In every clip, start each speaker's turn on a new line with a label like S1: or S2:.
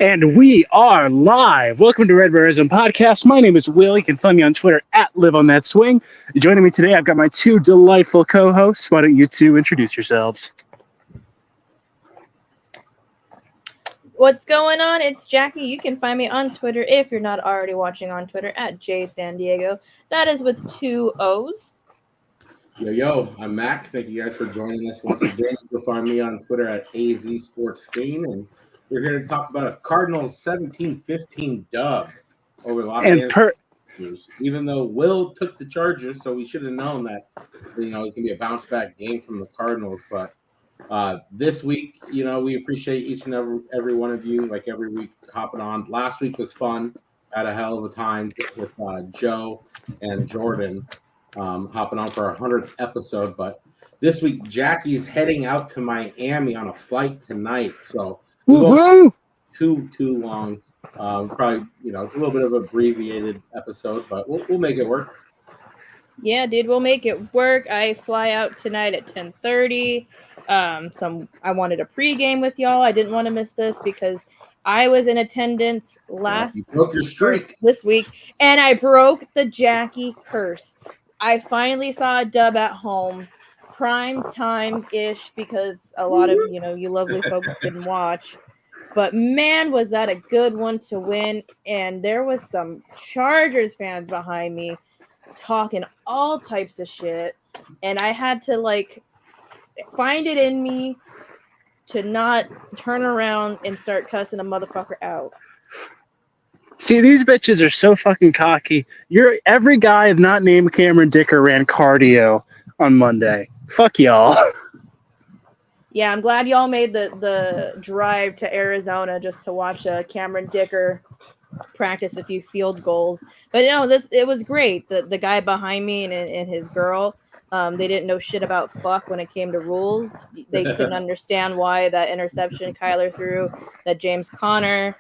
S1: And we are live. Welcome to Redbird podcast. My name is Will. You can find me on Twitter at LiveOnThatSwing. Joining me today, I've got my two delightful co-hosts. Why don't you two introduce yourselves?
S2: What's going on? It's Jackie. You can find me on Twitter if you're not already watching on Twitter at JSanDiego. That is with 2 O's.
S3: Yo, I'm Mac. Thank you guys for joining us once again. You'll find me on Twitter at AZSportsFiend, and we're here to talk about a Cardinals 17-15 dub over Los Angeles. Even though Will took the Chargers, so we should have known that it's going to be a bounce back game from the Cardinals. But this week, we appreciate each and every one of you, like every week, hopping on. Last week was fun. Had a hell of a time with Joe and Jordan. Hopping on for our 100th episode, but this week Jackie's heading out to Miami on a flight tonight, so we won't too long. Probably a little bit of an abbreviated episode, but we'll make it work.
S2: Yeah, dude, we'll make it work. I fly out tonight at 10:30. So I wanted a pregame with y'all. I didn't want to miss this because I was in attendance
S3: You broke your streak
S2: this week, and I broke the Jackie curse. I finally saw a dub at home, prime time-ish, because a lot of, you lovely folks didn't watch. But, man, was that a good one to win. And there was some Chargers fans behind me talking all types of shit. And I had to, find it in me to not turn around and start cussing a motherfucker out.
S1: See, these bitches are so fucking cocky. Every guy not named Cameron Dicker ran cardio on Monday. Fuck y'all.
S2: Yeah, I'm glad y'all made the drive to Arizona just to watch Cameron Dicker practice a few field goals. But it was great. The guy behind me and his girl, they didn't know shit about fuck when it came to rules. They couldn't understand why that interception Kyler threw, that James Conner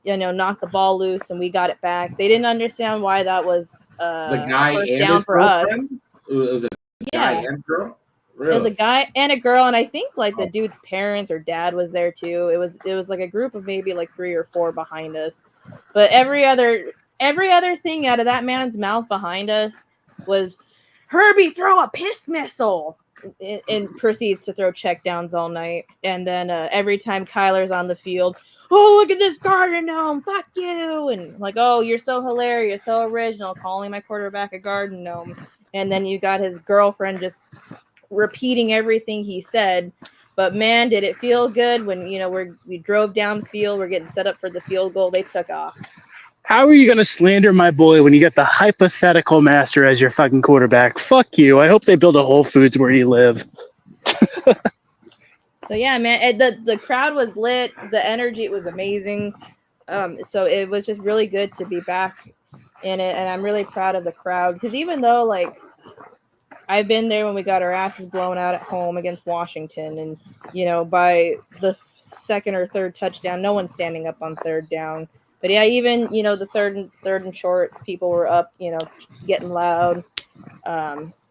S2: knocked the ball loose and we got it back. They didn't understand why that was
S3: the guy
S2: first
S3: and
S2: down
S3: his
S2: for
S3: girlfriend?
S2: us.
S3: It was a guy and girl? Really?
S2: It was a guy and a girl, and I think the dude's parents or dad was there too. It was like a group of maybe 3 or 4 behind us. But every other thing out of that man's mouth behind us was Herbie, throw a piss missile, and proceeds to throw checkdowns all night. And then every time Kyler's on the field, oh, look at this garden gnome, fuck you. And oh, you're so hilarious, so original, calling my quarterback a garden gnome. And then you got his girlfriend just repeating everything he said. But man, did it feel good when, we drove down the field, we're getting set up for the field goal, they took off.
S1: How are you going to slander my boy when you get the hypothetical master as your fucking quarterback? Fuck you. I hope they build a Whole Foods where you live.
S2: So yeah, man, the crowd was lit. The energy was amazing. So it was just really good to be back in it, and I'm really proud of the crowd because even though I've been there when we got our asses blown out at home against Washington, and by the second or third touchdown, no one's standing up on third down. But yeah, even the third and shorts, people were up, getting loud.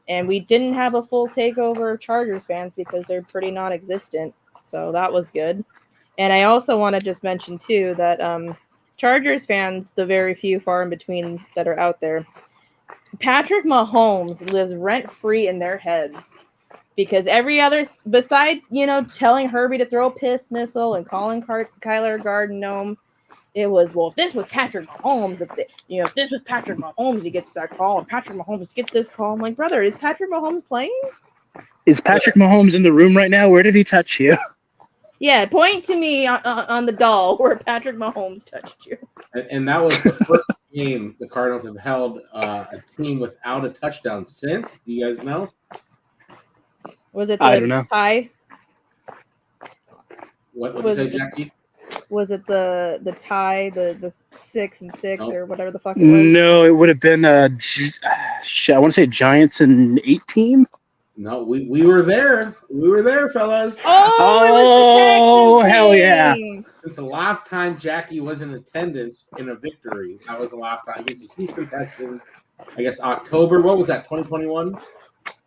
S2: And we didn't have a full takeover of Chargers fans because they're pretty non-existent. So that was good. And I also want to just mention, too, that Chargers fans, the very few far in between that are out there, Patrick Mahomes lives rent-free in their heads. Because every other, besides, telling Herbie to throw a piss missile and calling Kyler a garden gnome, it was, well, if this was Patrick Mahomes, if this was Patrick Mahomes, he gets that call, and Patrick Mahomes gets this call. I'm like, brother, is Patrick Mahomes playing?
S1: Is Patrick Mahomes in the room right now? Where did he touch you?
S2: Yeah, point to me on the doll where Patrick Mahomes touched you.
S3: And that was the first game the Cardinals have held a team without a touchdown since. Do you guys know?
S2: Was it
S1: I don't know.
S2: tie?
S3: What did you say, Jackie?
S2: Was it the tie, the 6-6 or whatever the fuck it was?
S1: No, it would have been I want to say Giants in 18.
S3: No, we were there. We were there, fellas.
S1: Oh, hell yeah!
S3: Since the last time Jackie was in attendance in a victory, that was the last time against the Houston Texans. I guess October. What was that? 2021.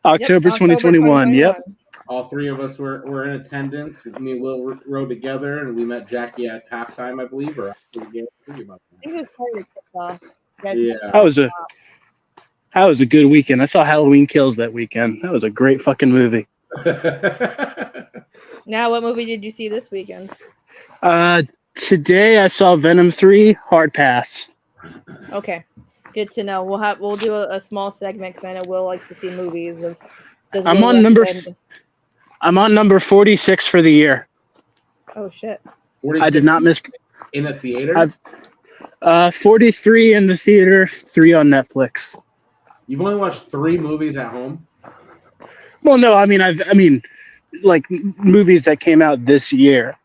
S1: October 2021. Yep.
S3: All three of us were in attendance. Me and Will rode together, and we met Jackie at halftime, I believe, or after the game. Think about
S2: I think it was part of the kickoff.
S3: that.
S2: You
S3: Yeah.
S1: That was a good weekend. I saw Halloween Kills that weekend. That was a great fucking movie.
S2: Now, what movie did you see this weekend?
S1: Today I saw Venom 3 Hard Pass.
S2: Okay, good to know. We'll do a small segment because I know Will likes to see movies.
S1: I'm on number 46 for the year.
S2: Oh shit!
S3: 46
S1: I did not miss
S3: in a theater.
S1: I've 43 in the theater, 3 on Netflix.
S3: You've only watched 3 movies at home.
S1: Well, no, I mean, like movies that came out this year.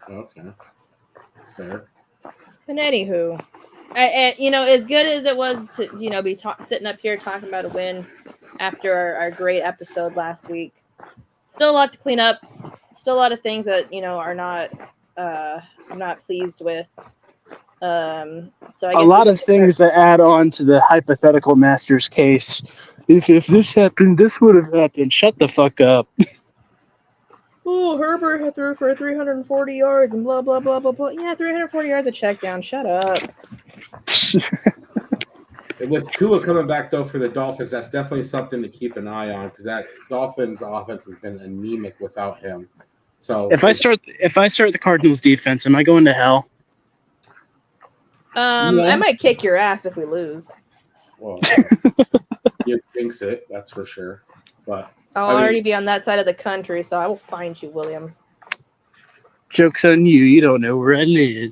S3: Okay, fair.
S2: But anywho, as good as it was to be sitting up here talking about a win after our great episode last week, still a lot to clean up. Still a lot of things that are not I'm not pleased with. So I guess
S1: a lot of things that add on to the hypothetical Masters case. If this happened, this would have happened. Shut the fuck up.
S2: Oh, Herbert had threw for 340 yards and blah, blah, blah, blah, blah. Yeah, 340 yards a check down. Shut up.
S3: With Tua coming back, though, for the Dolphins, that's definitely something to keep an eye on because that Dolphins offense has been anemic without him. So
S1: if I start the Cardinals defense, am I going to hell?
S2: I might kick your ass if we lose.
S3: Well, you jinx it, that's for sure. But
S2: I'll already be on that side of the country, so I will find you, William.
S1: Joke's on you. You don't know where I live.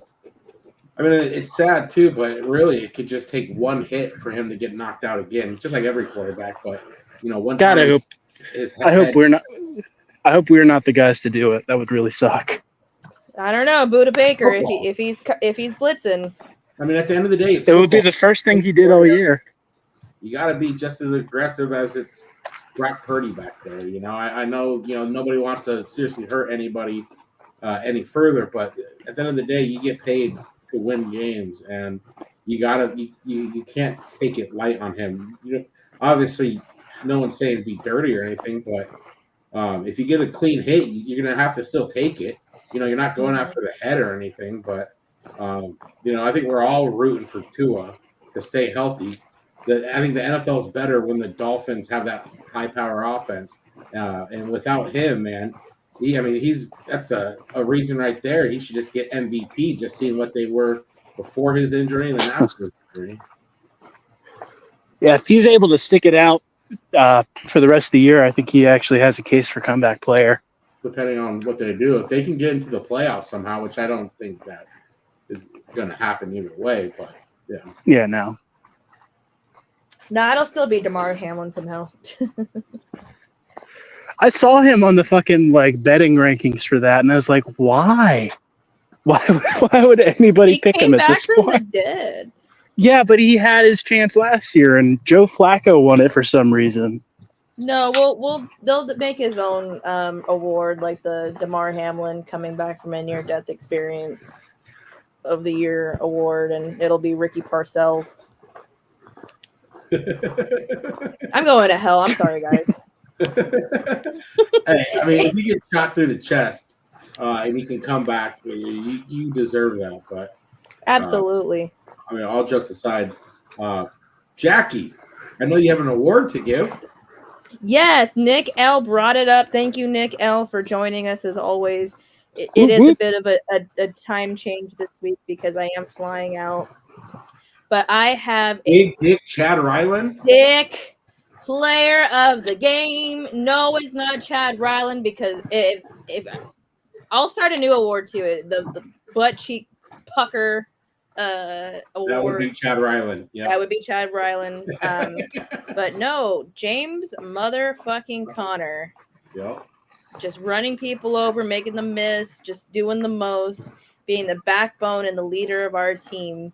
S3: I mean, it's sad too, but really, it could just take one hit for him to get knocked out again, just like every quarterback. But one
S1: God,
S3: time,
S1: I hope we're not the guys to do it. That would really suck.
S2: I don't know, Buda Baker, if he's blitzing.
S3: I mean, at the end of the day,
S1: it would be the first thing he did all year.
S3: You got to be just as aggressive as it's Brock Purdy back there. I know nobody wants to seriously hurt anybody any further, but at the end of the day, you get paid to win games, and you can't take it light on him. Obviously, no one's saying be dirty or anything, but if you get a clean hit, you're gonna have to still take it. You're not going after the head or anything, but I think we're all rooting for Tua to stay healthy. I think the NFL is better when the Dolphins have that high power offense, and without him, man, that's a reason right there. He should just get MVP. Just seeing what they were before his injury and then after his injury.
S1: Yeah, if he's able to stick it out for the rest of the year, I think he actually has a case for comeback player.
S3: Depending on what they do, if they can get into the playoffs somehow, which I don't think that is going to happen either way, but yeah.
S1: Yeah, no.
S2: No, it'll still be Damar Hamlin somehow.
S1: I saw him on the fucking betting rankings for that, and I was like, why? Why would anybody pick him at this point?
S2: He came back from the dead.
S1: Yeah, but he had his chance last year, and Joe Flacco won it for some reason.
S2: No, they'll make his own award, like the Damar Hamlin coming back from a near-death experience of the year award, and it'll be Ricky Parcells. I'm going to hell. I'm sorry, guys.
S3: Hey, if you get shot through the chest and you can come back, you deserve that. But
S2: absolutely.
S3: All jokes aside, Jackie, I know you have an award to give.
S2: Yes, Nick L brought it up. Thank you, Nick L, for joining us as always. It is a bit of a time change this week because I am flying out. But I have
S3: Big Dick Chad Ryland.
S2: Dick player of the game. No, it's not Chad Ryland because if I'll start a new award to it, the butt cheek pucker award.
S3: That would be Chad Ryland. Yeah,
S2: that would be Chad Ryland. But no, James motherfucking Conner.
S3: Yep.
S2: Just running people over, making them miss, just doing the most, being the backbone and the leader of our team.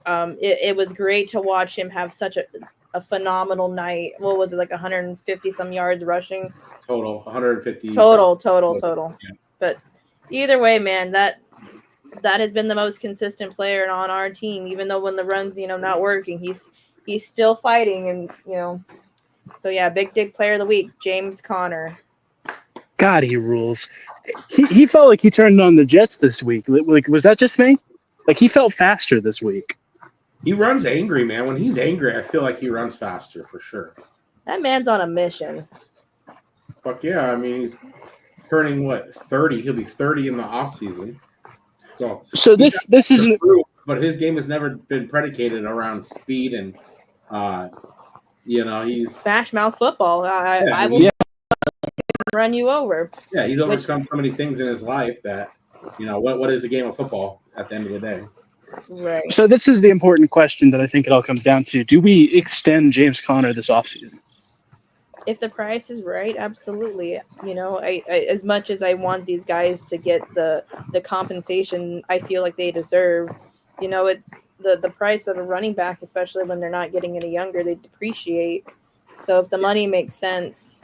S2: It was great to watch him have such a phenomenal night. What was it, like 150 some yards rushing?
S3: Total, 150.
S2: Total. Yeah. But either way, man, that has been the most consistent player on our team. Even though when the run's not working, he's still fighting, and So yeah, Big Dick player of the week, James Conner.
S1: God, he rules. He felt like he turned on the Jets this week. Like, was that just me? Like, he felt faster this week.
S3: He runs angry, man. When he's angry, I feel like he runs faster for sure.
S2: That man's on a mission.
S3: Fuck yeah. I mean, he's turning, 30? He'll be 30 in the offseason.
S1: So this isn't.
S3: But his game has never been predicated around speed and, he's
S2: Smash mouth football. I will run you over.
S3: Yeah, he's overcome so many things in his life that, what is a game of football at the end of the day?
S2: Right.
S1: So this is the important question that I think it all comes down to. Do we extend James Conner this offseason?
S2: If the price is right, absolutely. I as much as I want these guys to get the compensation I feel like they deserve, the price of a running back, especially when they're not getting any younger, they depreciate. So if the money makes sense,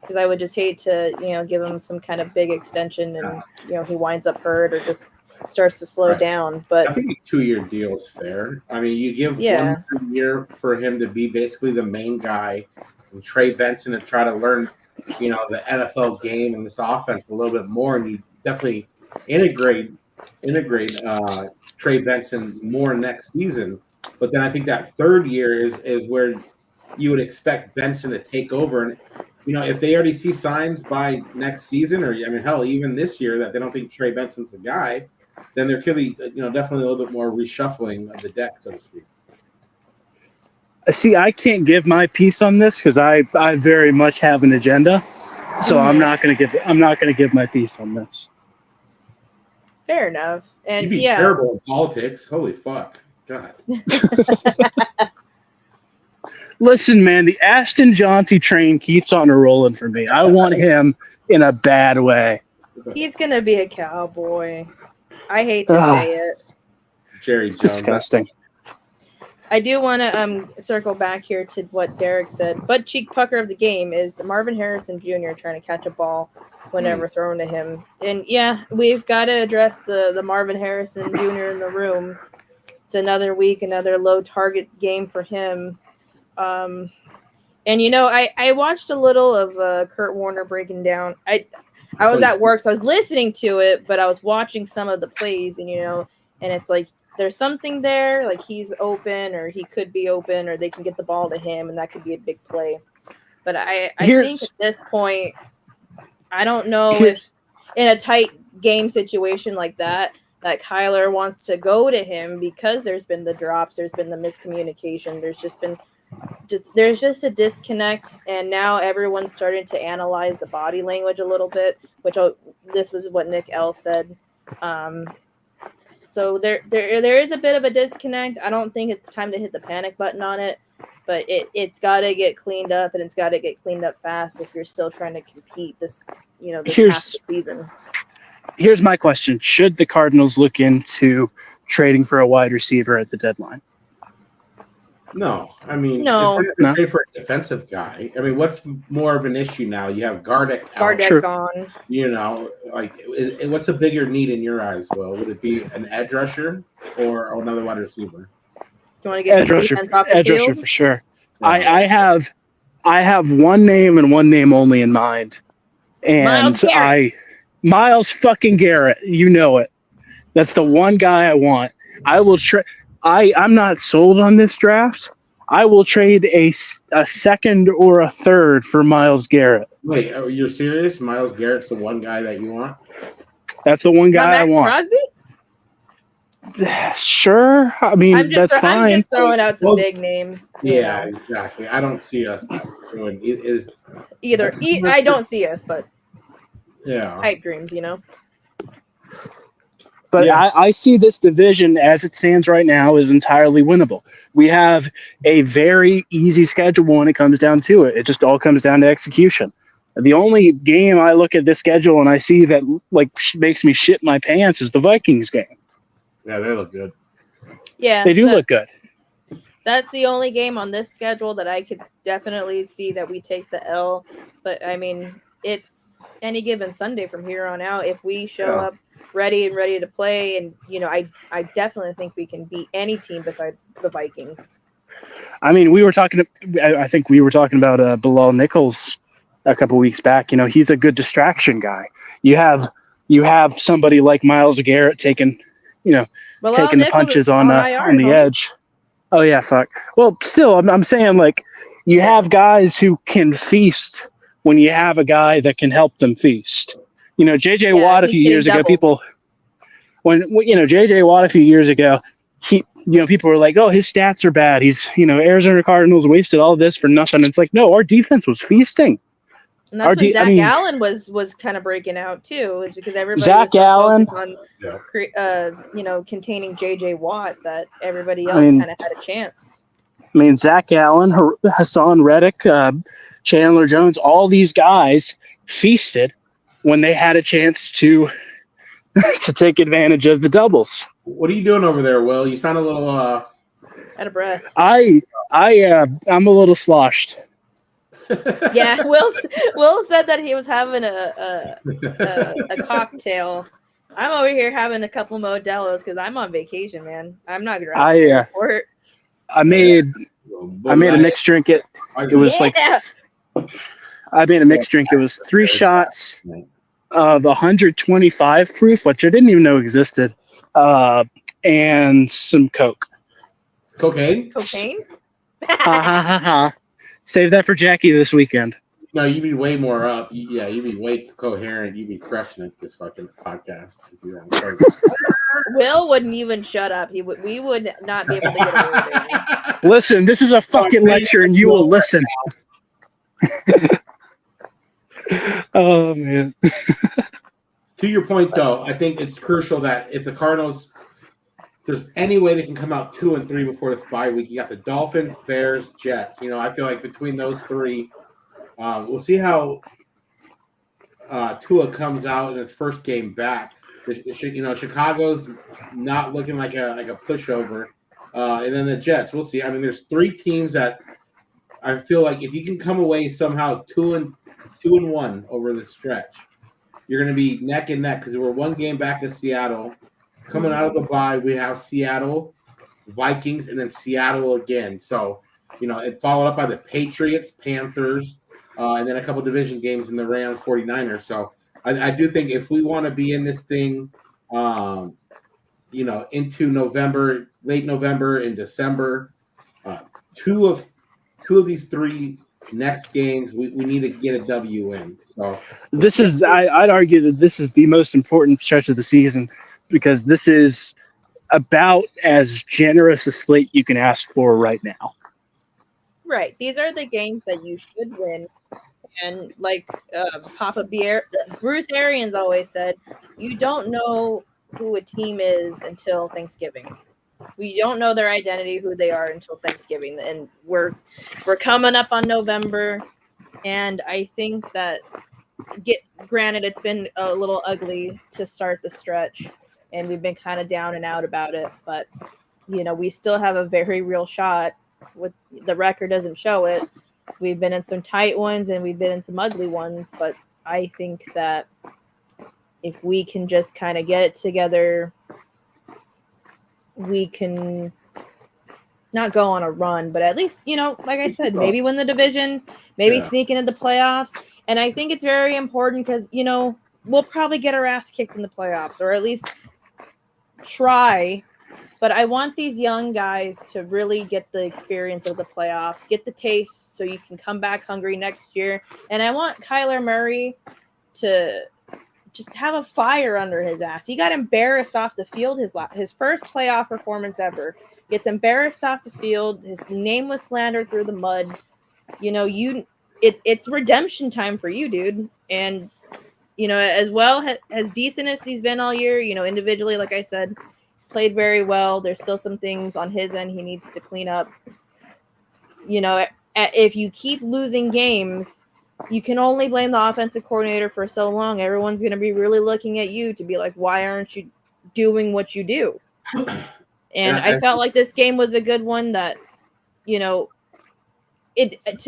S2: because I would just hate to, give him some kind of big extension and, he winds up hurt or just starts to slow down. But
S3: I think a 2-year deal is fair. I mean, you give 1 year for him to be basically the main guy and Trey Benson to try to learn, the NFL game and this offense a little bit more. And you definitely integrate Trey Benson more next season. But then I think that 3rd year is where you would expect Benson to take over. And, if they already see signs by next season or, hell, even this year that they don't think Trey Benson's the guy, then there could be, definitely a little bit more reshuffling of the deck, so to speak.
S1: See, I can't give my piece on this because I very much have an agenda, so I'm not going to give my piece on this.
S2: Fair enough. And
S3: you'd be terrible in politics. Holy fuck, God.
S1: Listen, man, the Ashton Jaunty train keeps on rolling for me. I want him in a bad way.
S2: He's gonna be a cowboy. I hate to say it.
S3: Jerry's
S1: disgusting.
S2: I do want to circle back here to what Derek said. Butt cheek pucker of the game is Marvin Harrison Jr. trying to catch a ball whenever thrown to him. And yeah, we've got to address the Marvin Harrison Jr. in the room. It's another week, another low target game for him. And I watched a little of Kurt Warner breaking down. I was at work, so I was listening to it, but I was watching some of the plays, and and it's like there's something there, like he's open, or he could be open, or they can get the ball to him, and that could be a big play. But I think at this point, I don't know if in a tight game situation like that Kyler wants to go to him because there's been the drops, there's been the miscommunication, there's just a disconnect, and now everyone's starting to analyze the body language a little bit, this was what Nick L said. So there is a bit of a disconnect. I don't think it's time to hit the panic button on it, but it's got to get cleaned up, and it's got to get cleaned up fast if you're still trying to compete this half the season.
S1: Here's my question. Should the Cardinals look into trading for a wide receiver at the deadline?
S3: No. I mean,
S2: no.
S3: If they're going to trade for a defensive guy, I mean, what's more of an issue now? You have Gardeck
S2: gone.
S3: What's a bigger need in your eyes, Will? Would it be an edge rusher or another wide receiver?
S2: Do you want to get
S1: edge rusher for sure. Yeah. I have one name and one name only in mind. And Myles fucking Garrett, you know it. That's the one guy I want. I will trade. I'm not sold on this draft. I will trade a second or a third for Myles Garrett.
S3: Wait, you're serious? Myles Garrett's the one guy that you want?
S1: That's the one guy I want.
S2: Crosby?
S1: Sure. I mean, that's fine.
S2: I'm just throwing out some big names.
S3: Yeah, exactly. I don't see us doing
S2: either. I don't see us, but pipe dreams,
S1: But I see this division as it stands right now is entirely winnable. We have a very easy schedule when it comes down to it. It just all comes down to execution. The only game I look at this schedule and I see that makes me shit my pants is the Vikings game.
S3: Yeah, they look good.
S2: Yeah,
S1: they do look good.
S2: That's the only game on this schedule that I could definitely see that we take the L. But I mean, it's any given Sunday from here on out. If we show up ready to play, and I definitely think we can beat any team besides the Vikings.
S1: I mean, I think we were talking about Bilal Nichols a couple weeks back. He's a good distraction guy. You have somebody like Myles Garrett taking the punches on the edge. Oh yeah, fuck. Well, still, I'm saying like you have guys who can feast when you have a guy that can help them feast. JJ Watt a few years ago, people people were like, oh, his stats are bad. He's Arizona Cardinals wasted all this for nothing. It's like, no, our defense was feasting.
S2: And that's when Zach Allen was kind of breaking out too, is because everybody was so focused on containing JJ Watt that everybody else kind of had a chance.
S1: I mean, Zach Allen, Hassan Reddick, Chandler Jones, all these guys feasted when they had a chance to take advantage of the doubles.
S3: What are you doing over there, Will? You sound a little
S2: out of breath.
S1: I'm a little sloshed.
S2: Yeah, Will said that he was having a cocktail. I'm over here having a couple Modelo's because I'm on vacation, man. I'm not gonna.
S1: I made a mixed drink. It was I made a mixed drink. It was 3 shots of 125 proof, which I didn't even know existed, and some Coke.
S3: Cocaine?
S1: Save that for Jackie this weekend.
S3: No, you'd be way more up. You'd be way coherent. You'd be crushing it this fucking podcast. If you're on
S2: Will wouldn't even shut up. We would not be able to get a word in.
S1: Listen, this is a fucking lecture, and you will listen. Oh man.
S3: To your point, though, I think it's crucial that if the Cardinals, there's any way they can come out 2-3 before this bye week. You got the Dolphins, Bears, Jets. I feel like between those three, we'll see how Tua comes out in his first game back. Chicago's not looking like a pushover, and then the Jets. We'll see. I mean, there's 3 teams that I feel like if you can come away somehow 2-1 over the stretch, you're going to be neck and neck because we're 1 game back of Seattle. Coming out of the bye, we have Seattle, Vikings, and then Seattle again. So, it followed up by the Patriots, Panthers, and then a couple division games in the Rams, 49ers. So, I do think if we want to be in this thing, into November, late November and December, two of these 3 next games, we need to get a W in. So
S1: this is, I'd argue that this is the most important stretch of the season because this is about as generous a slate you can ask for right now.
S2: Right. These are the games that you should win. And like Bruce Arians always said, you don't know who a team is until Thanksgiving. We don't know their identity, who they are until Thanksgiving. And we're coming up on November. And I think that granted, it's been a little ugly to start the stretch. And we've been kind of down and out about it. But, we still have a very real shot. With the record doesn't show it. We've been in some tight ones and we've been in some ugly ones. But I think that if we can just kind of get it together, we can not go on a run, but at least, like I said, maybe win the division, maybe sneak into the playoffs. And I think it's very important because, we'll probably get our ass kicked in the playoffs or at least try. But I want these young guys to really get the experience of the playoffs, get the taste so you can come back hungry next year. And I want Kyler Murray to just have a fire under his ass. He got embarrassed off the field his first playoff performance ever. Gets embarrassed off the field. His name was slandered through the mud. It's redemption time for you, dude. And as well as decent as he's been all year, individually, like I said, he's played very well. There's still some things on his end he needs to clean up. If you keep losing games, you can only blame the offensive coordinator for so long. Everyone's going to be really looking at you to be like, why aren't you doing what you do? And I felt like this game was a good one that, to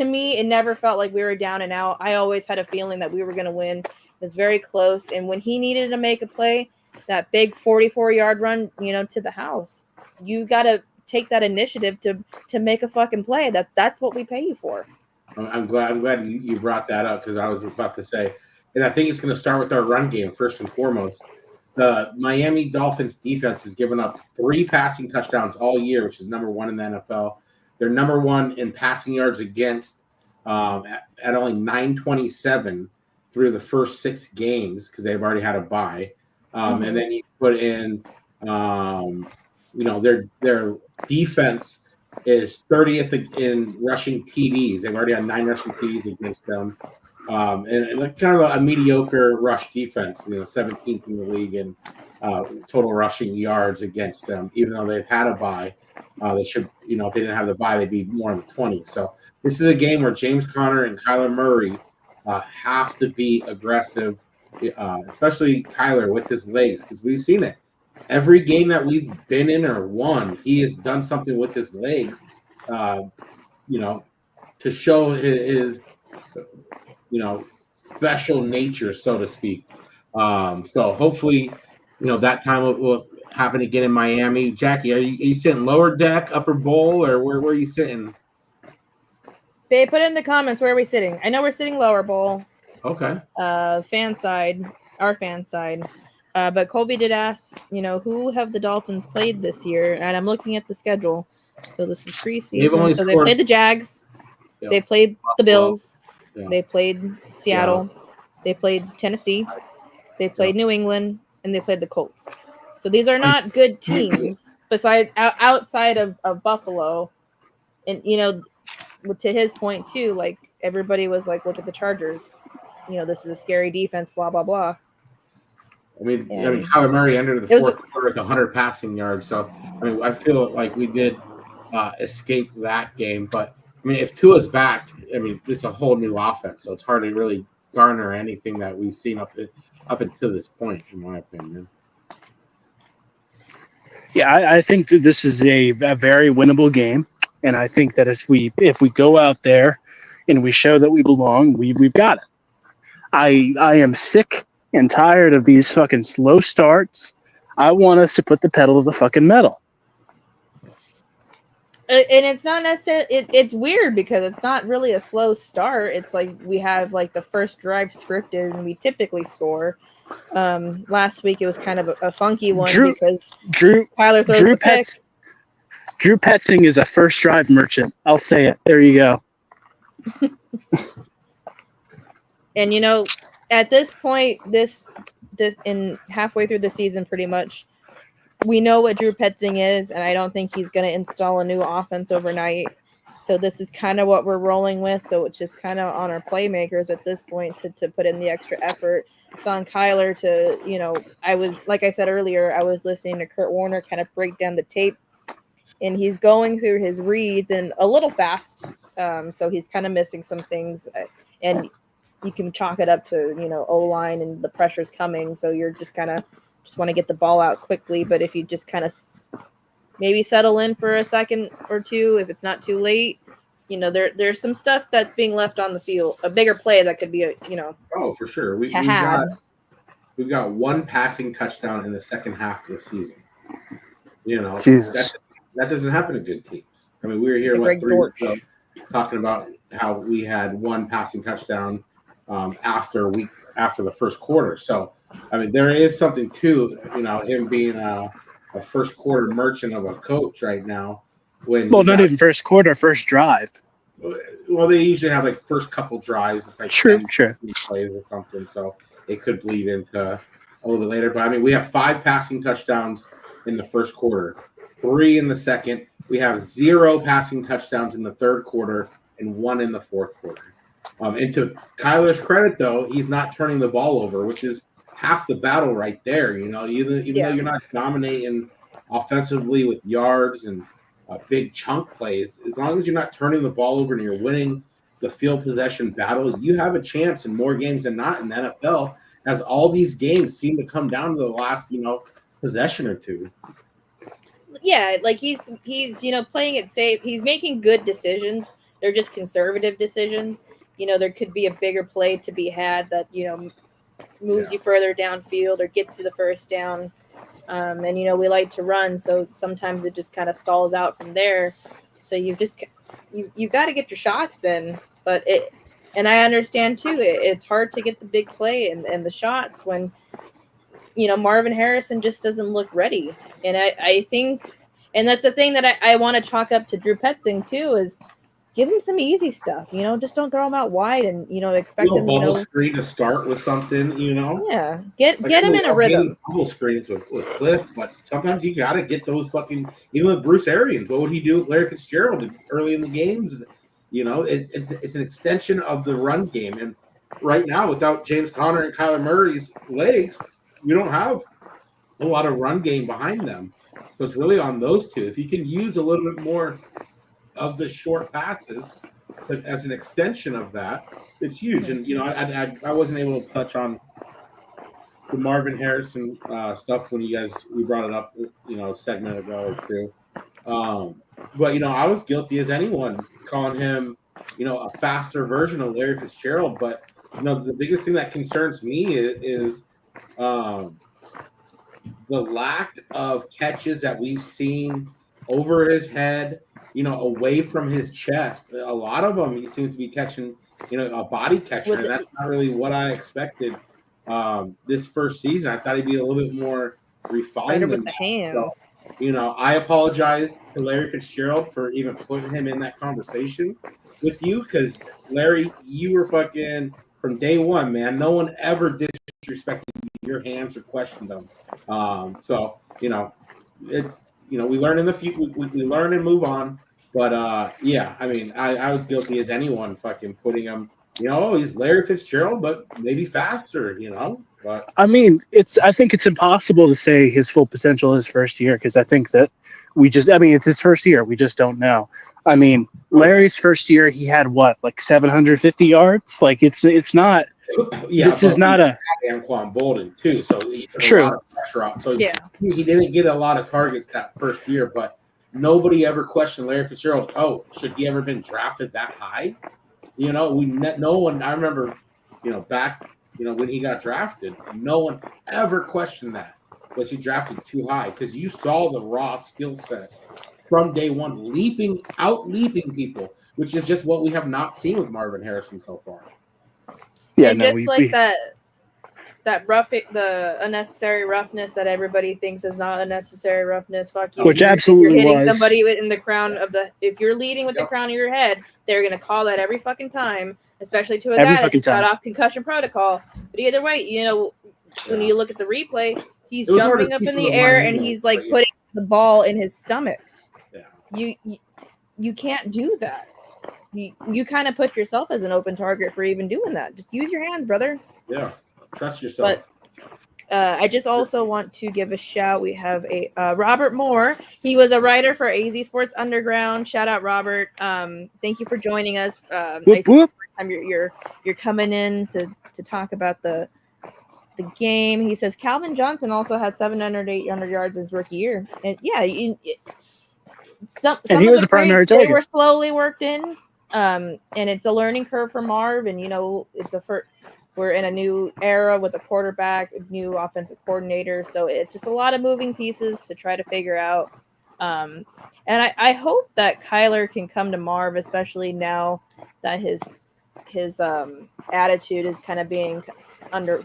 S2: me, it never felt like we were down and out. I always had a feeling that we were going to win. It was very close. And when he needed to make a play, that big 44-yard run, to the house, you got to take that initiative to make a fucking play. That's what we pay you for.
S3: I'm glad you brought that up because I was about to say, and I think it's going to start with our run game first and foremost. The Miami Dolphins defense has given up 3 passing touchdowns all year, which is number 1 in the NFL. They're number 1 in passing yards against at only 927 through the first 6 games because they've already had a bye. And then you put in, their defense is 30th in rushing TDs. They've already had 9 rushing TDs against them. And kind of a mediocre rush defense, 17th in the league in total rushing yards against them, even though they've had a bye. They should, if they didn't have the bye, they'd be more in the 20s. So this is a game where James Conner and Kyler Murray have to be aggressive, especially Kyler with his legs, because we've seen it. Every game that we've been in or won, he has done something with his legs, to show his special nature, so to speak. So hopefully, that time will happen again in Miami. Jackie, are you sitting lower deck, upper bowl, or where are you sitting?
S2: They put in the comments, where are we sitting? I know we're sitting lower bowl.
S3: Okay.
S2: Our fan side. But Colby did ask, who have the Dolphins played this year? And I'm looking at the schedule. So this is preseason. So they played the Jags. Yep. They played the Bills. Yeah. They played Seattle. Yeah. They played Tennessee. They played New England. And they played the Colts. So these are not good teams outside of Buffalo. And, to his point, too, like, everybody was like, look at the Chargers. This is a scary defense, blah, blah, blah.
S3: I mean, Kyler Murray entered the fourth quarter with 100 passing yards. So, I feel like we did escape that game. But, if Tua's back, it's a whole new offense. So it's hard to really garner anything that we've seen up until this point, in my opinion.
S1: Yeah, I think that this is a very winnable game. And I think that if we go out there and we show that we belong, we've got it. I am sick and tired of these fucking slow starts. I want us to put the pedal to the fucking metal.
S2: And it's not necessarily, it's weird because it's not really a slow start. It's like we have like the first drive scripted and we typically score. Last week it was kind of a funky one because Kyler throws the pick.
S1: Drew Petzing is a first drive merchant. I'll say it. There you go.
S2: And at this point, this in halfway through the season, pretty much, we know what Drew Petzing is, and I don't think he's going to install a new offense overnight. So this is kind of what we're rolling with. So it's just kind of on our playmakers at this point to put in the extra effort. It's on Kyler to, I was, like I said earlier, I was listening to Kurt Warner kind of break down the tape, and he's going through his reads and a little fast. So he's kind of missing some things, and you can chalk it up to, O-line and the pressure's coming. So you're just want to get the ball out quickly. But if you just kind of maybe settle in for a second or two, if it's not too late, there's some stuff that's being left on the field, a bigger play that could be
S3: Oh, for sure. We've got 1 passing touchdown in the second half of the season.
S1: Jesus.
S3: That doesn't happen to good teams. We were here 3 weeks ago talking about how we had 1 passing touchdown after the first quarter. So, there is something to, him being a first quarter merchant of a coach right now.
S1: Not even first quarter, first drive.
S3: Well, they usually have like first couple drives. It's like
S1: sure.
S3: plays or something. So it could bleed into a little bit later. But we have 5 passing touchdowns in the first quarter, 3 in the second. We have 0 passing touchdowns in the third quarter and 1 in the fourth quarter. And to Kyler's credit, though, he's not turning the ball over, which is half the battle right there. Even though you're not dominating offensively with yards and big chunk plays, as long as you're not turning the ball over and you're winning the field possession battle, you have a chance in more games than not in the NFL, as all these games seem to come down to the last, possession or two.
S2: Yeah, like he's playing it safe. He's making good decisions. They're just conservative decisions. There could be a bigger play to be had that, moves you further downfield or gets you the first down. And, we like to run, so sometimes it just kind of stalls out from there. So you got to get your shots in. But and I understand too. It's hard to get the big play and the shots when Marvin Harrison just doesn't look ready. And I think, and that's the thing that I want to chalk up to Drew Petzing too, is give him some easy stuff. Just don't throw him out wide and expect him.
S3: Bubble screen to start with something.
S2: Yeah, get him in a rhythm.
S3: Bubble screens with Cliff, but sometimes you got to get those fucking. Even with Bruce Arians, what would he do with Larry Fitzgerald early in the games? It's an extension of the run game, and right now, without James Conner and Kyler Murray's legs, you don't have a lot of run game behind them. So it's really on those two. If you can use a little bit more of the short passes, but as an extension of that, it's huge. And I wasn't able to touch on the Marvin Harrison stuff when we brought it up, a segment ago or two. But I was guilty as anyone calling him, a faster version of Larry Fitzgerald. But the biggest thing that concerns me is the lack of catches that we've seen over his head, away from his chest. A lot of them he seems to be catching, a body catcher, and that's not really what I expected this first season. I thought he'd be a little bit more refined
S2: with the hands.
S3: So, I apologize to Larry Fitzgerald for even putting him in that conversation with you, because Larry, you were fucking from day one, man. No one ever disrespected your hands or questioned them. So it's we learn in the future. We learn and move on. But yeah, I mean, I was guilty as anyone fucking putting him. He's Larry Fitzgerald, but maybe faster. But
S1: I mean, I think it's impossible to say his full potential his first year, because I think that it's his first year. We just don't know. I mean, Larry's first year, he had like 750 yards. Like it's not.
S3: Yeah,
S1: this is not a
S3: Anquan Bolden too. So he took
S1: true.
S3: A lot of pressure off. So yeah, he didn't get a lot of targets that first year, but nobody ever questioned Larry Fitzgerald. Oh, should he ever been drafted that high? No one. I remember, back, when he got drafted, no one ever questioned that. Was he drafted too high? Because you saw the raw skill set from day one, leaping people, which is just what we have not seen with Marvin Harrison so far.
S2: Yeah, and the unnecessary roughness that everybody thinks is not unnecessary roughness. Fuck you.
S1: Which absolutely
S2: you're hitting
S1: was.
S2: Somebody in the crown of if you're leading with the crown of your head, they're gonna call that every fucking time, especially to a guy that just got off concussion protocol. But either way, when you look at the replay, he's jumping up in the air and he's like putting the ball in his stomach. Yeah. You can't do that. You kind of put yourself as an open target for even doing that. Just use your hands, brother.
S3: Yeah. Trust yourself.
S2: But I just also want to give a shout. We have a Robert Moore. He was a writer for AZ Sports Underground. Shout out, Robert. Thank you for joining us.
S1: Whoop, whoop.
S2: You're coming in to talk about the game. He says Calvin Johnson also had 700, 800 yards his rookie year. And yeah, some
S1: he was a primary target.
S2: They were slowly worked in. And it's a learning curve for Marv, and we're in a new era with a quarterback, a new offensive coordinator, so it's just a lot of moving pieces to try to figure out. And I hope that Kyler can come to Marv, especially now that his attitude is kind of being under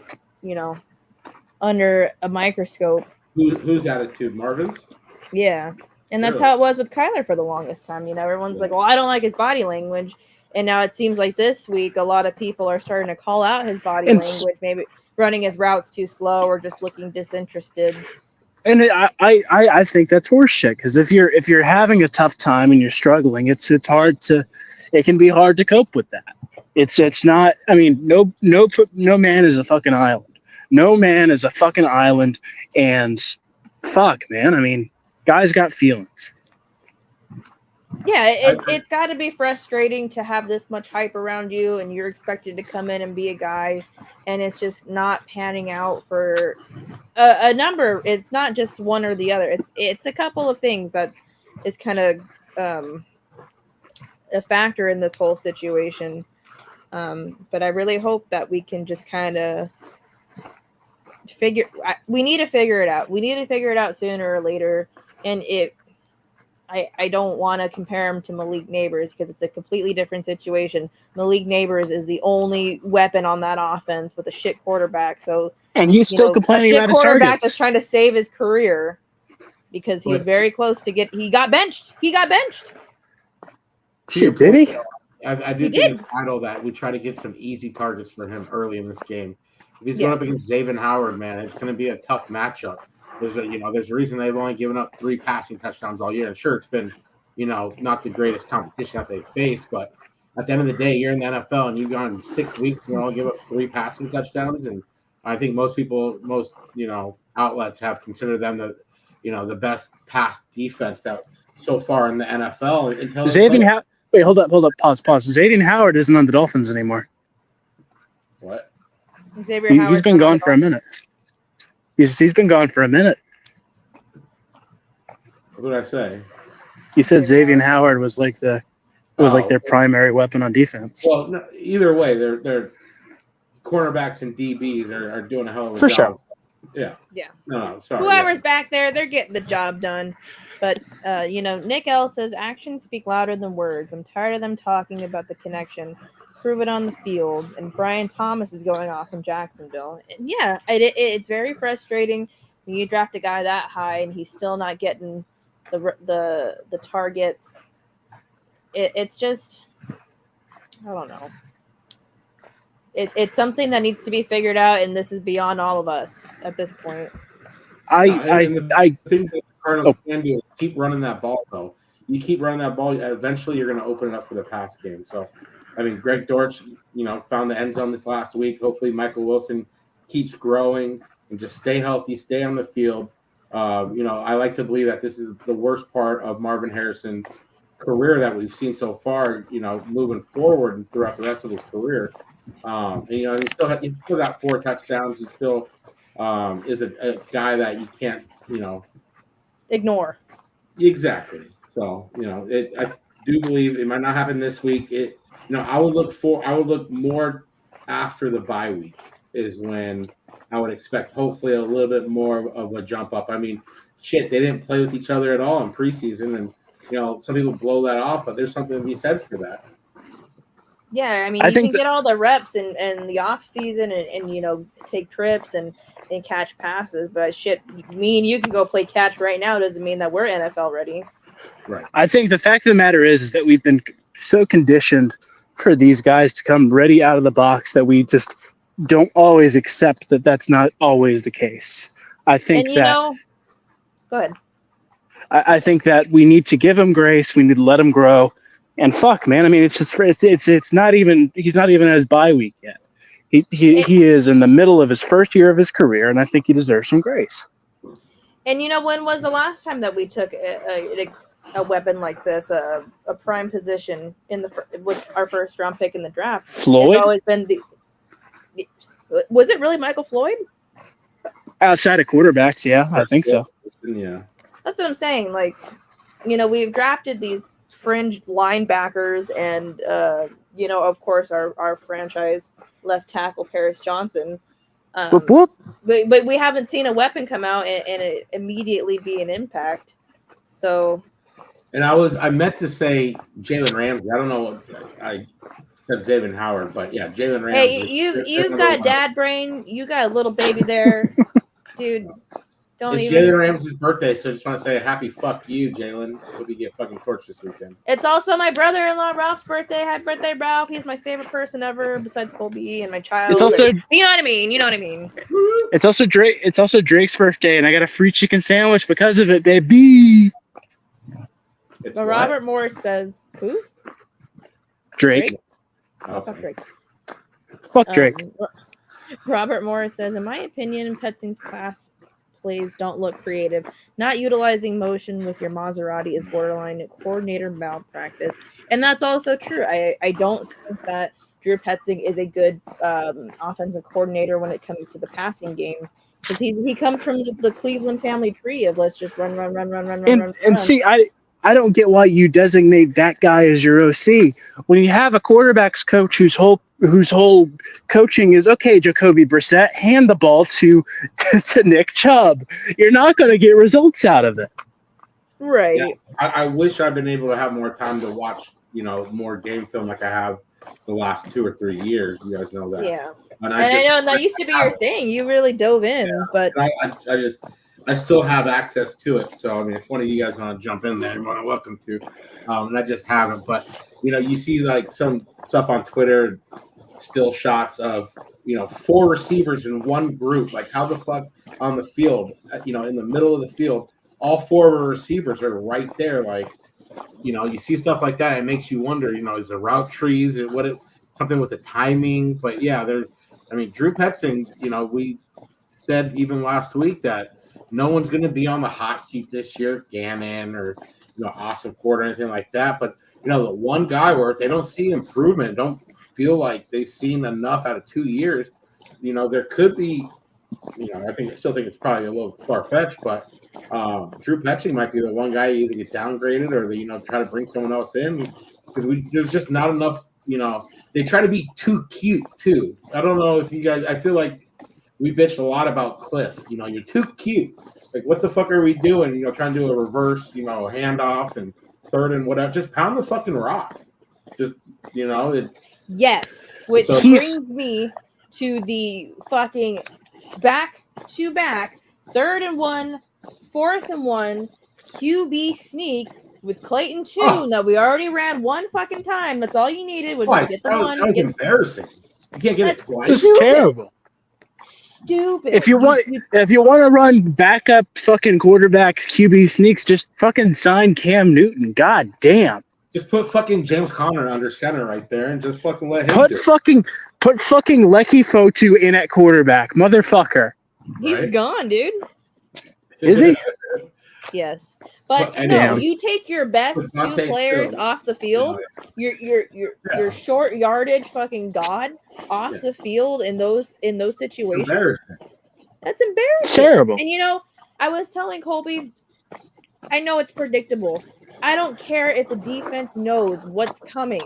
S2: a microscope.
S3: Whose attitude? Marvin's?
S2: Yeah. And that's how it was with Kyler for the longest time. Everyone's like, well, I don't like his body language. And now it seems like this week, a lot of people are starting to call out his body language, maybe running his routes too slow or just looking disinterested.
S1: And I think that's horseshit, because if you're having a tough time and you're struggling, it can be hard to cope with that. It's not. I mean, no man is a fucking island. No man is a fucking island, and fuck, man. I mean, guys got feelings.
S2: Yeah, it's got to be frustrating to have this much hype around you, and you're expected to come in and be a guy, and it's just not panning out for a number. It's not just one or the other. It's a couple of things that is kind of a factor in this whole situation. But I really hope that we can just kind of we need to figure it out. We need to figure it out sooner or later, and I don't want to compare him to Malik Neighbors because it's a completely different situation. Malik Neighbors is the only weapon on that offense with a shit quarterback. So,
S1: and he's still complaining about his
S2: quarterback
S1: targets.
S2: that's trying to save his career because he's very close to he got benched. He got benched.
S1: Shit, did he?
S3: I do think it's vital that we try to get some easy targets for him early in this game. If he's going up against Xavier Howard, man, it's going to be a tough matchup. There's a reason they've only given up 3 passing touchdowns all year. And sure, it's been, not the greatest competition that they've faced, but at the end of the day, you're in the NFL and you've gone 6 weeks and you only give up 3 passing touchdowns. And I think most outlets have considered them the best pass defense that so far in the NFL.
S1: Wait, hold up, pause. Xavier Howard isn't on the Dolphins anymore.
S3: What?
S1: He's been gone for a minute. He's been gone for a minute.
S3: What did I say?
S1: You said Xavier Howard was like their primary weapon on defense.
S3: Well, no, either way, their cornerbacks and DBs are doing a hell of a job.
S1: For sure.
S3: Yeah. No, sorry.
S2: Whoever's back there, they're getting the job done. But, Nick L says, actions speak louder than words. I'm tired of them talking about the connection. Prove it on the field. And Brian Thomas is going off in Jacksonville. And yeah, it's very frustrating when you draft a guy that high and he's still not getting the targets. It's just, I don't know. It's something that needs to be figured out, and this is beyond all of us at this point.
S3: I think that the Cardinals can do is keep running that ball, though. You keep running that ball, eventually you're going to open it up for the pass game. So, Greg Dortch, found the end zone this last week. Hopefully Michael Wilson keeps growing and just stay healthy, stay on the field. I like to believe that this is the worst part of Marvin Harrison's career that we've seen so far, moving forward and throughout the rest of his career. He's still got 4 touchdowns. He still is a guy that you can't,
S2: ignore.
S3: Exactly. So, I do believe it might not happen this week. I would look more after the bye week is when I would expect hopefully a little bit more of a jump up. They didn't play with each other at all in preseason, and some people blow that off, but there's something to be said for that.
S2: Yeah, you can get all the reps in the off season and take trips and catch passes, but me and you can go play catch right now doesn't mean that we're NFL ready.
S1: Right. I think the fact of the matter is that we've been so conditioned for these guys to come ready out of the box that we just don't always accept that that's not always the case. I think
S2: go ahead.
S1: I think that we need to give him grace. We need to let him grow. And fuck, man. It's not even. He's not even at his bye week yet. He is in the middle of his first year of his career, and I think he deserves some grace.
S2: And when was the last time that we took a weapon like this, a prime position with our first round pick in the draft?
S1: Floyd.
S2: It's always been was it really Michael Floyd?
S1: Outside of quarterbacks, yeah, I think so.
S3: Yeah,
S2: that's what I'm saying. We've drafted these fringe linebackers and of course our franchise left tackle Paris Johnson, but we haven't seen a weapon come out and it immediately be an impact. So,
S3: and I meant to say Jalen Ramsey. I don't know. I said Xavier Howard, but yeah, Jalen Ramsey.
S2: Hey, you've got dad brain. You got a little baby there, dude.
S3: It's Jalen Ramsey's birthday, so I just want to say a happy fuck you, Jalen. Hope you get fucking torched this weekend.
S2: It's also my brother-in-law Ralph's birthday. Happy birthday, Ralph. He's my favorite person ever besides Colby and my child.
S1: It's also
S2: you know what I mean.
S1: It's also Drake. It's also Drake's birthday, and I got a free chicken sandwich because of it, baby.
S2: But Robert Morris says, "Who's
S1: Drake?
S2: Oh, fuck Drake.
S1: Fuck Drake."
S2: Robert Morris says, in my opinion, Petzing's pass plays don't look creative. Not utilizing motion with your Maserati is borderline coordinator malpractice. And that's also true. I don't think that Drew Petzing is a good offensive coordinator when it comes to the passing game. Because he comes from the Cleveland family tree of let's just run.
S1: And see, I don't get why you designate that guy as your OC when you have a quarterbacks coach whose whole coaching is, okay, Jacoby Brissett, hand the ball to Nick Chubb. You're not going to get results out of it.
S2: Right.
S3: Yeah, I wish I'd been able to have more time to watch, more game film like I have the last 2 or 3 years. You guys know that.
S2: Yeah.
S3: And
S2: I know that used to be your thing. You really dove in, but
S3: I still have access to it. So I mean, if one of you guys want to jump in there, you're more than welcome to. And I just haven't. But you see like some stuff on Twitter, still shots of 4 receivers in one group. Like how the fuck on the field, in the middle of the field, all 4 receivers are right there. Like you see stuff like that, it makes you wonder. Is the route trees and something with the timing? But yeah, Drew Petzing. We said even last week that no one's going to be on the hot seat this year, Gannon or Austin Ford or anything like that. But the one guy where if they don't see improvement, don't feel like they've seen enough out of 2 years, there could be. I still think it's probably a little far fetched, but Drew Petzing might be the one guy you either get downgraded or they try to bring someone else in because there's just not enough. They try to be too cute too. I don't know if you guys. I feel like we bitched a lot about Cliff. You're too cute. Like, what the fuck are we doing? Trying to do a reverse, handoff and third and whatever. Just pound the fucking rock. Just,
S2: yes, which brings me to the fucking back-to-back 3rd and 1, 4th and 1 QB sneak with Clayton Tune that we already ran one fucking time. That's all you needed was to get the one.
S3: That was embarrassing. You can't get it twice.
S1: It's terrible.
S2: Stupid.
S1: If you want to run backup fucking quarterback QB sneaks, just fucking sign Cam Newton. God damn.
S3: Just put fucking James Conner under center right there and just fucking let him
S1: put fucking Lecky Fotu in at quarterback, motherfucker.
S2: He's gone, dude.
S1: Is he?
S2: Yes. But no, you take your best 2 players off the field, your short yardage fucking god off the field in those situations. That's embarrassing.
S1: Terrible.
S2: And I was telling Colby, I know it's predictable. I don't care if the defense knows what's coming.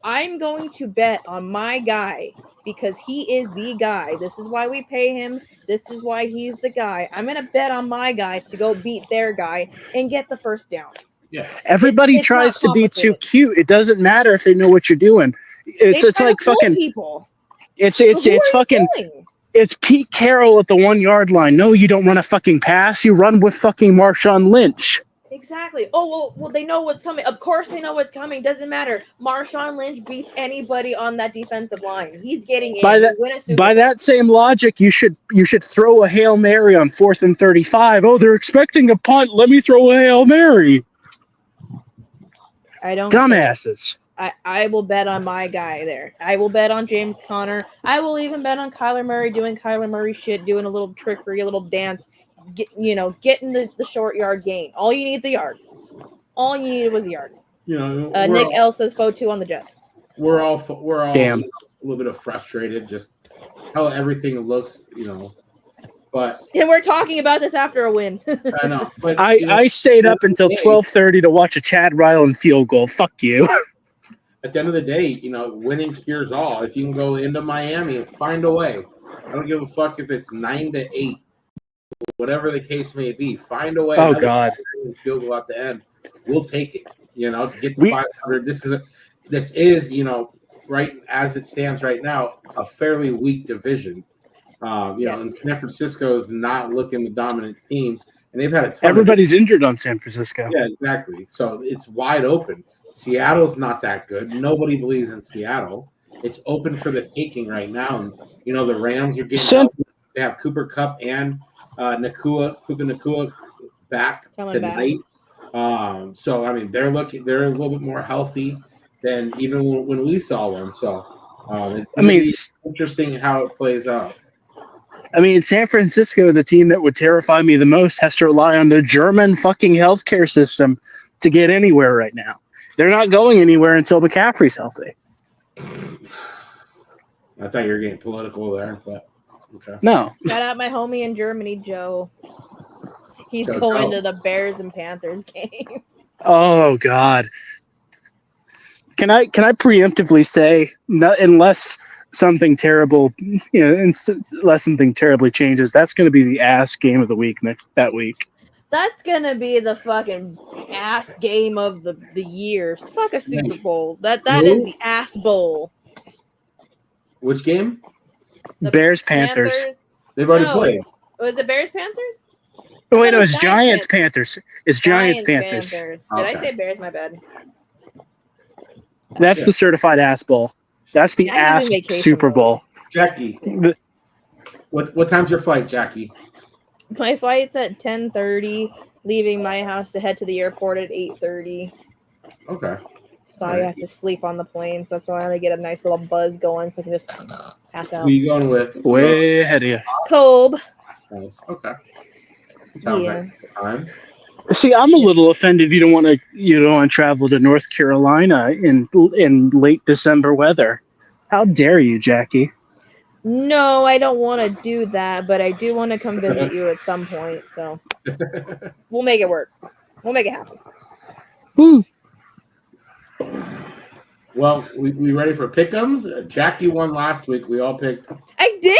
S2: I'm going to bet on my guy because he is the guy. This is why we pay him. This is why he's the guy. I'm going to bet on my guy to go beat their guy and get the first down.
S3: Yeah.
S1: Everybody tries to be too cute. It doesn't matter if they know what you're doing. It's like fucking people. It's fucking it's Pete Carroll at the 1 yard line. No, you don't run a fucking pass. You run with fucking Marshawn Lynch.
S2: Exactly. Oh, well, they know what's coming. Of course they know what's coming. Doesn't matter. Marshawn Lynch beats anybody on that defensive line. He's getting in.
S1: By that same logic, you should throw a Hail Mary on 4th and 35. Oh, they're expecting a punt. Let me throw a Hail Mary.
S2: I don't.
S1: Dumbasses.
S2: I will bet on my guy there. I will bet on James Conner. I will even bet on Kyler Murray doing Kyler Murray shit, doing a little trickery, a little dance. Getting the short yard gain. All you need is a yard. All you needed was a yard. Nick L says Fotu on the Jets.
S3: We're all a little bit of frustrated, just how everything looks, But
S2: and we're talking about this after a win.
S3: I know. But
S1: I stayed up until 12:30 to watch a Chad Ryland field goal. Fuck you.
S3: At the end of the day, winning cures all. If you can go into Miami and find a way, I don't give a fuck if it's 9-8. Whatever the case may be, find a way.
S1: Oh God!
S3: Field goal at the end, we'll take it. To get to 500. This is right as it stands right now, a fairly weak division. And San Francisco is not looking the dominant team, and they've had
S1: everybody's injured on San Francisco.
S3: Yeah, exactly. So it's wide open. Seattle's not that good. Nobody believes in Seattle. It's open for the taking right now, and the Rams are getting. They have Cooper Kupp and Nakua back tonight. So they're a little bit more healthy than even when we saw them. So it's interesting how it plays out.
S1: San Francisco, the team that would terrify me the most, has to rely on the German fucking healthcare system to get anywhere right now. They're not going anywhere until McCaffrey's healthy.
S3: I thought you were getting political there, but. Okay.
S1: No.
S2: Shout out my homie in Germany, Joe. He's going to the Bears and Panthers game.
S1: Oh God. Can I preemptively say, unless something terrible, unless something terribly changes, that's going to be the ass game of the week that week.
S2: That's gonna be the fucking ass game of the year. Fuck a Super Bowl. That is the ass bowl.
S3: Which game?
S2: The
S1: Bears Panthers.
S3: They've already played.
S2: Was it Bears Panthers?
S1: Oh wait, no, it's Giants Panthers. It's Giants Panthers.
S2: Did I say Bears? My bad.
S1: That's the certified ass bowl. That's the ass Super Bowl.
S3: Jackie, what time's your flight, Jackie?
S2: My flight's at 10:30. Leaving my house to head to the airport at 8:30.
S3: Okay.
S2: So I have to sleep on the plane. So that's why I get a nice little buzz going, so I can just pass out.
S3: Who are you going with?
S1: Way ahead of you.
S2: Cold.
S3: Nice. Okay. Sounds like time.
S1: See, I'm a little offended. You don't want to travel to North Carolina in late December weather. How dare you, Jackie?
S2: No, I don't want to do that, but I do want to come visit you at some point. So we'll make it work. We'll make it happen.
S1: Woo.
S3: Well, we ready for pick'ems? Jackie won last week. We all picked.
S2: I did?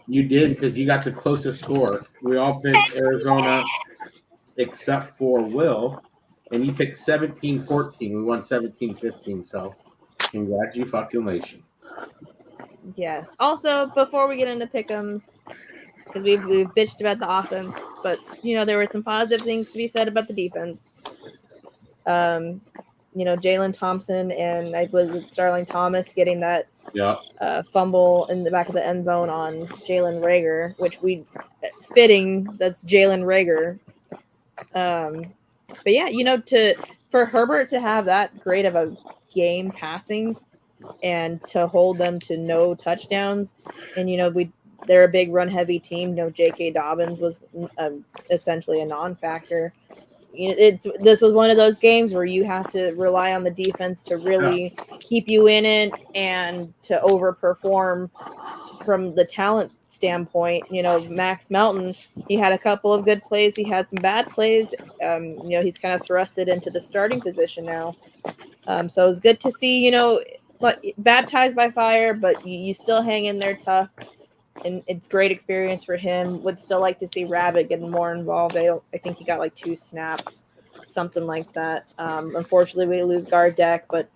S3: You did, because you got the closest score. We all picked Arizona except for Will, and you picked 17-14. We won 17-15, so congratulations.
S2: Yes. Also, before we get into pick'ems, because we've bitched about the offense, but there were some positive things to be said about the defense. Jalen Thompson and I believe Starling Thomas getting that fumble in the back of the end zone on Jalen Reagor, which that's Jalen Reagor. But yeah, for Herbert to have that great of a game passing and to hold them to no touchdowns, and they're a big run heavy team. J.K. Dobbins was essentially a non-factor. This was one of those games where you have to rely on the defense to really keep you in it and to overperform from the talent standpoint. Max Melton, he had a couple of good plays. He had some bad plays. He's kind of thrusted into the starting position now. So it was good to see, baptized by fire, but you still hang in there tough. And it's great experience for him. Would still like to see Rabbit getting more involved. I think he got like 2 snaps, something like that. Unfortunately, we lose Gardeck, but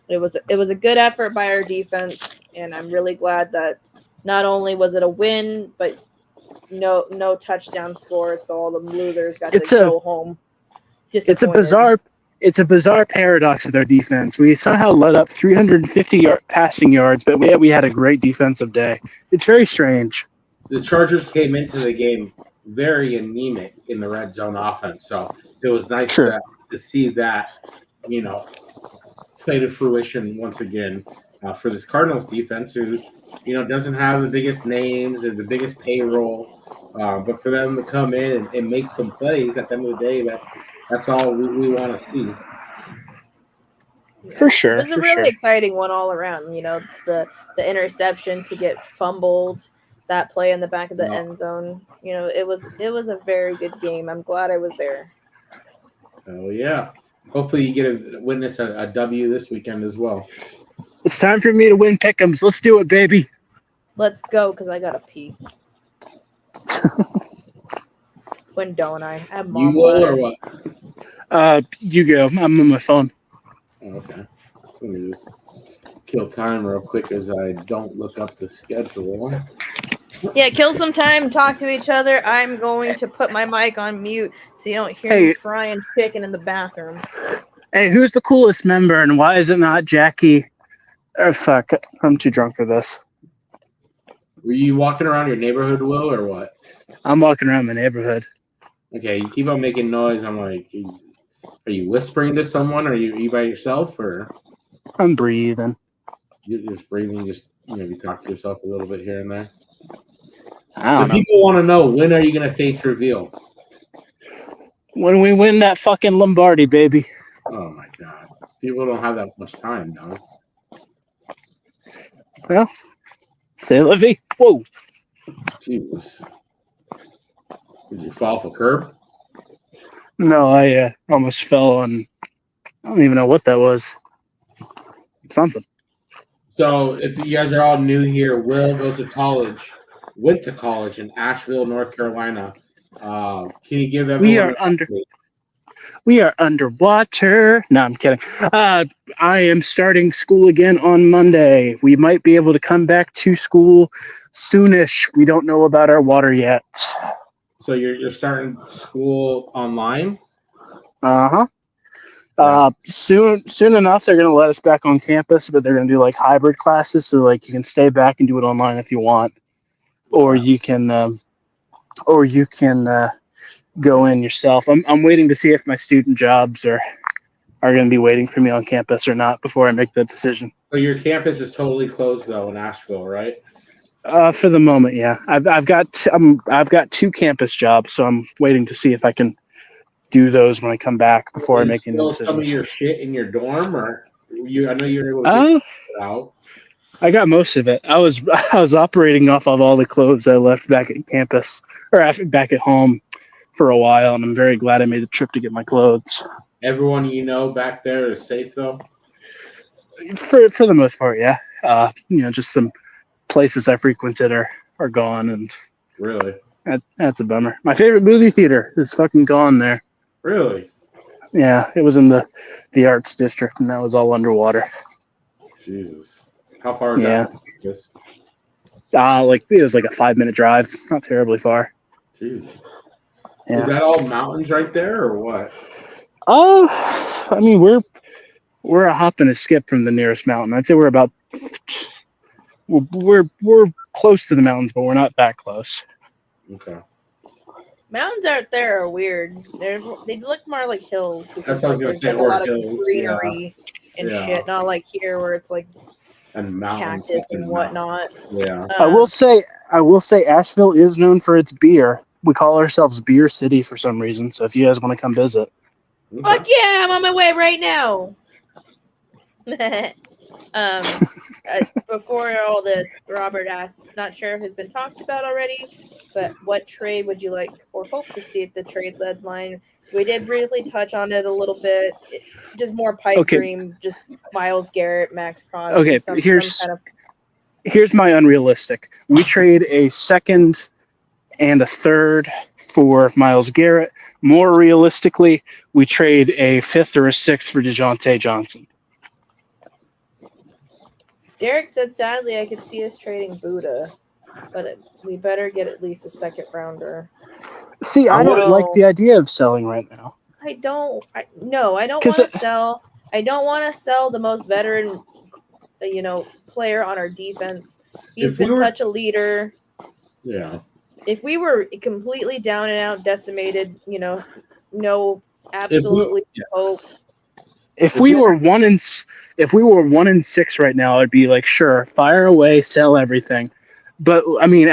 S2: it was a good effort by our defense, and I'm really glad that not only was it a win, but no touchdown scored, so all the losers got to go home disappointed.
S1: It's a bizarre paradox of their defense. We somehow let up 350 passing yards, but we had a great defensive day. It's very strange.
S3: The Chargers came into the game very anemic in the red zone offense, so it was nice to see that, play to fruition once again for this Cardinals defense, who, doesn't have the biggest names or the biggest payroll, but for them to come in and make some plays at the end of the day, that's all we want to see.
S1: For sure.
S2: It was a really exciting one all around. The interception to get fumbled, that play in the back of the end zone. It was a very good game. I'm glad I was there.
S3: Oh yeah. Hopefully you get to witness a W this weekend as well.
S1: It's time for me to win pick'ems. Let's do it, baby.
S2: Let's go, because I gotta pee. When don't I? I have mom.
S3: You will or what?
S1: You go. I'm on my phone.
S3: Okay. Let me just kill time real quick as I don't look up the schedule.
S2: Yeah, kill some time, talk to each other. I'm going to put my mic on mute so you don't hear me frying chicken in the bathroom.
S1: Hey, who's the coolest member, and why is it not Jackie? Oh, fuck. I'm too drunk for this.
S3: Were you walking around your neighborhood, Will, or what?
S1: I'm walking around my neighborhood.
S3: Okay, you keep on making noise. I'm like, are you whispering to someone? Are you by yourself, or?
S1: I'm breathing.
S3: You're just breathing, just maybe talk to yourself a little bit here and there.
S1: I don't know.
S3: People want to know, when are you going to face reveal?
S1: When we win that fucking Lombardi, baby.
S3: Oh, my God. People don't have that much time, dog.
S1: Well, say la vie. Whoa.
S3: Jesus. Did you fall off a curb?
S1: No, I almost fell on. I don't even know what that was. Something.
S3: So, if you guys are all new here, Will went to college in Asheville, North Carolina, Can you give everyone
S1: We are
S3: an update?
S1: We are underwater. No, I'm kidding. I am starting school again on Monday. We might be able to come back to school soonish. We don't know about our water yet.
S3: So you're starting school online?
S1: Uh-huh.
S3: Yeah.
S1: Soon enough, they're gonna let us back on campus, but they're gonna do like hybrid classes, so like you can stay back and do it online if you want, or
S3: Okay.
S1: you can, go in yourself. I'm waiting to see if my student jobs are going to be waiting for me on campus or not before I make that decision.
S3: So your campus is totally closed though in Asheville, right?
S1: For the moment, yeah. I've got two campus jobs, so I'm waiting to see if I can do those when I come back before I
S3: Is
S1: make any
S3: still some of
S1: decisions.
S3: your shit in your dorm, or I know you were able to get
S1: Uh,
S3: some of it out.
S1: I got most of it. I was operating off of all the clothes I left back at campus or back at home for a while, and I'm very glad I made the trip to get my clothes.
S3: Everyone you know back there is safe though.
S1: For the most part, yeah. Just some places I frequented are gone, and
S3: Really?
S1: that's a bummer. My favorite movie theater is fucking gone there.
S3: Really?
S1: Yeah, it was in the arts district, and that was all underwater.
S3: Jesus. How far is that
S1: Yeah,
S3: from campus?
S1: like it was like a 5 minute drive, not terribly far.
S3: Jesus. Is
S1: Yeah.
S3: that all mountains right there or what?
S1: Oh, I mean we're a hop and a skip from the nearest mountain. I'd say we're close to the mountains, but we're not that close.
S3: Okay.
S2: Mountains out there are weird. They look more like hills because
S3: That's what I was gonna
S2: there's
S3: say,
S2: like a
S3: or
S2: lot of
S3: hills,
S2: greenery and
S3: yeah.
S2: shit. Not like here where it's like
S3: And mountains.
S2: cactus and whatnot.
S3: Yeah.
S1: I will say Asheville is known for its beer. We call ourselves Beer City for some reason. So if you guys want to come visit,
S3: Okay.
S2: Fuck yeah, I'm on my way right now. Before all this, Robert asked, not sure if it's been talked about already, but what trade would you like or hope to see at the trade deadline? We did briefly touch on it a little bit. Just more pipe
S1: Okay.
S2: dream, just Myles Garrett, Max Crosby,
S1: Okay,
S2: some kind of.
S1: here's my unrealistic. We trade a second and a third for Myles Garrett. More realistically, we trade a fifth or a sixth for DeJounte Johnson.
S2: Derek said, sadly, I could see us trading Buddha, but we better get at least a second rounder.
S1: See, I don't like the idea of selling right now.
S2: I don't want to sell. I don't want to sell the most veteran, player on our defense. He's been such a leader.
S3: Yeah.
S2: If we were completely down and out, decimated, no, absolutely hope.
S1: If we were 1-6 right now, I'd be like, sure, fire away, sell everything. But I mean,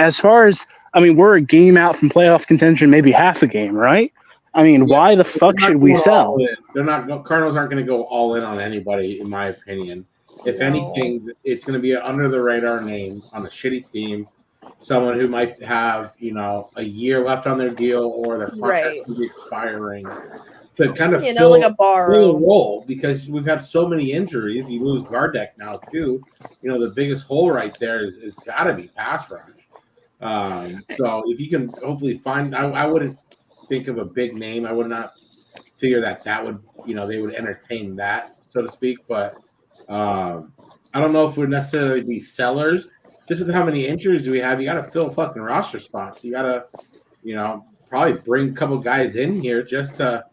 S1: we're a game out from playoff contention, maybe half a game, right? I mean, why the fuck should we sell?
S3: Cardinals aren't going to go all in on anybody, in my opinion. If anything, it's going to be an under the radar name on a shitty team, someone who might have a year left on their deal or their contract's going to be expiring. To kind of fill
S2: like a borrow
S3: role, because we've had so many injuries. You lose Gardeck now too. The biggest hole right there is got to be pass rush. So if you can hopefully find, I wouldn't think of a big name. I would not figure that would they would entertain that, so to speak. But I don't know if we'd necessarily be sellers. Just with how many injuries we have, you got to fill fucking roster spots. You got to probably bring a couple guys in here just to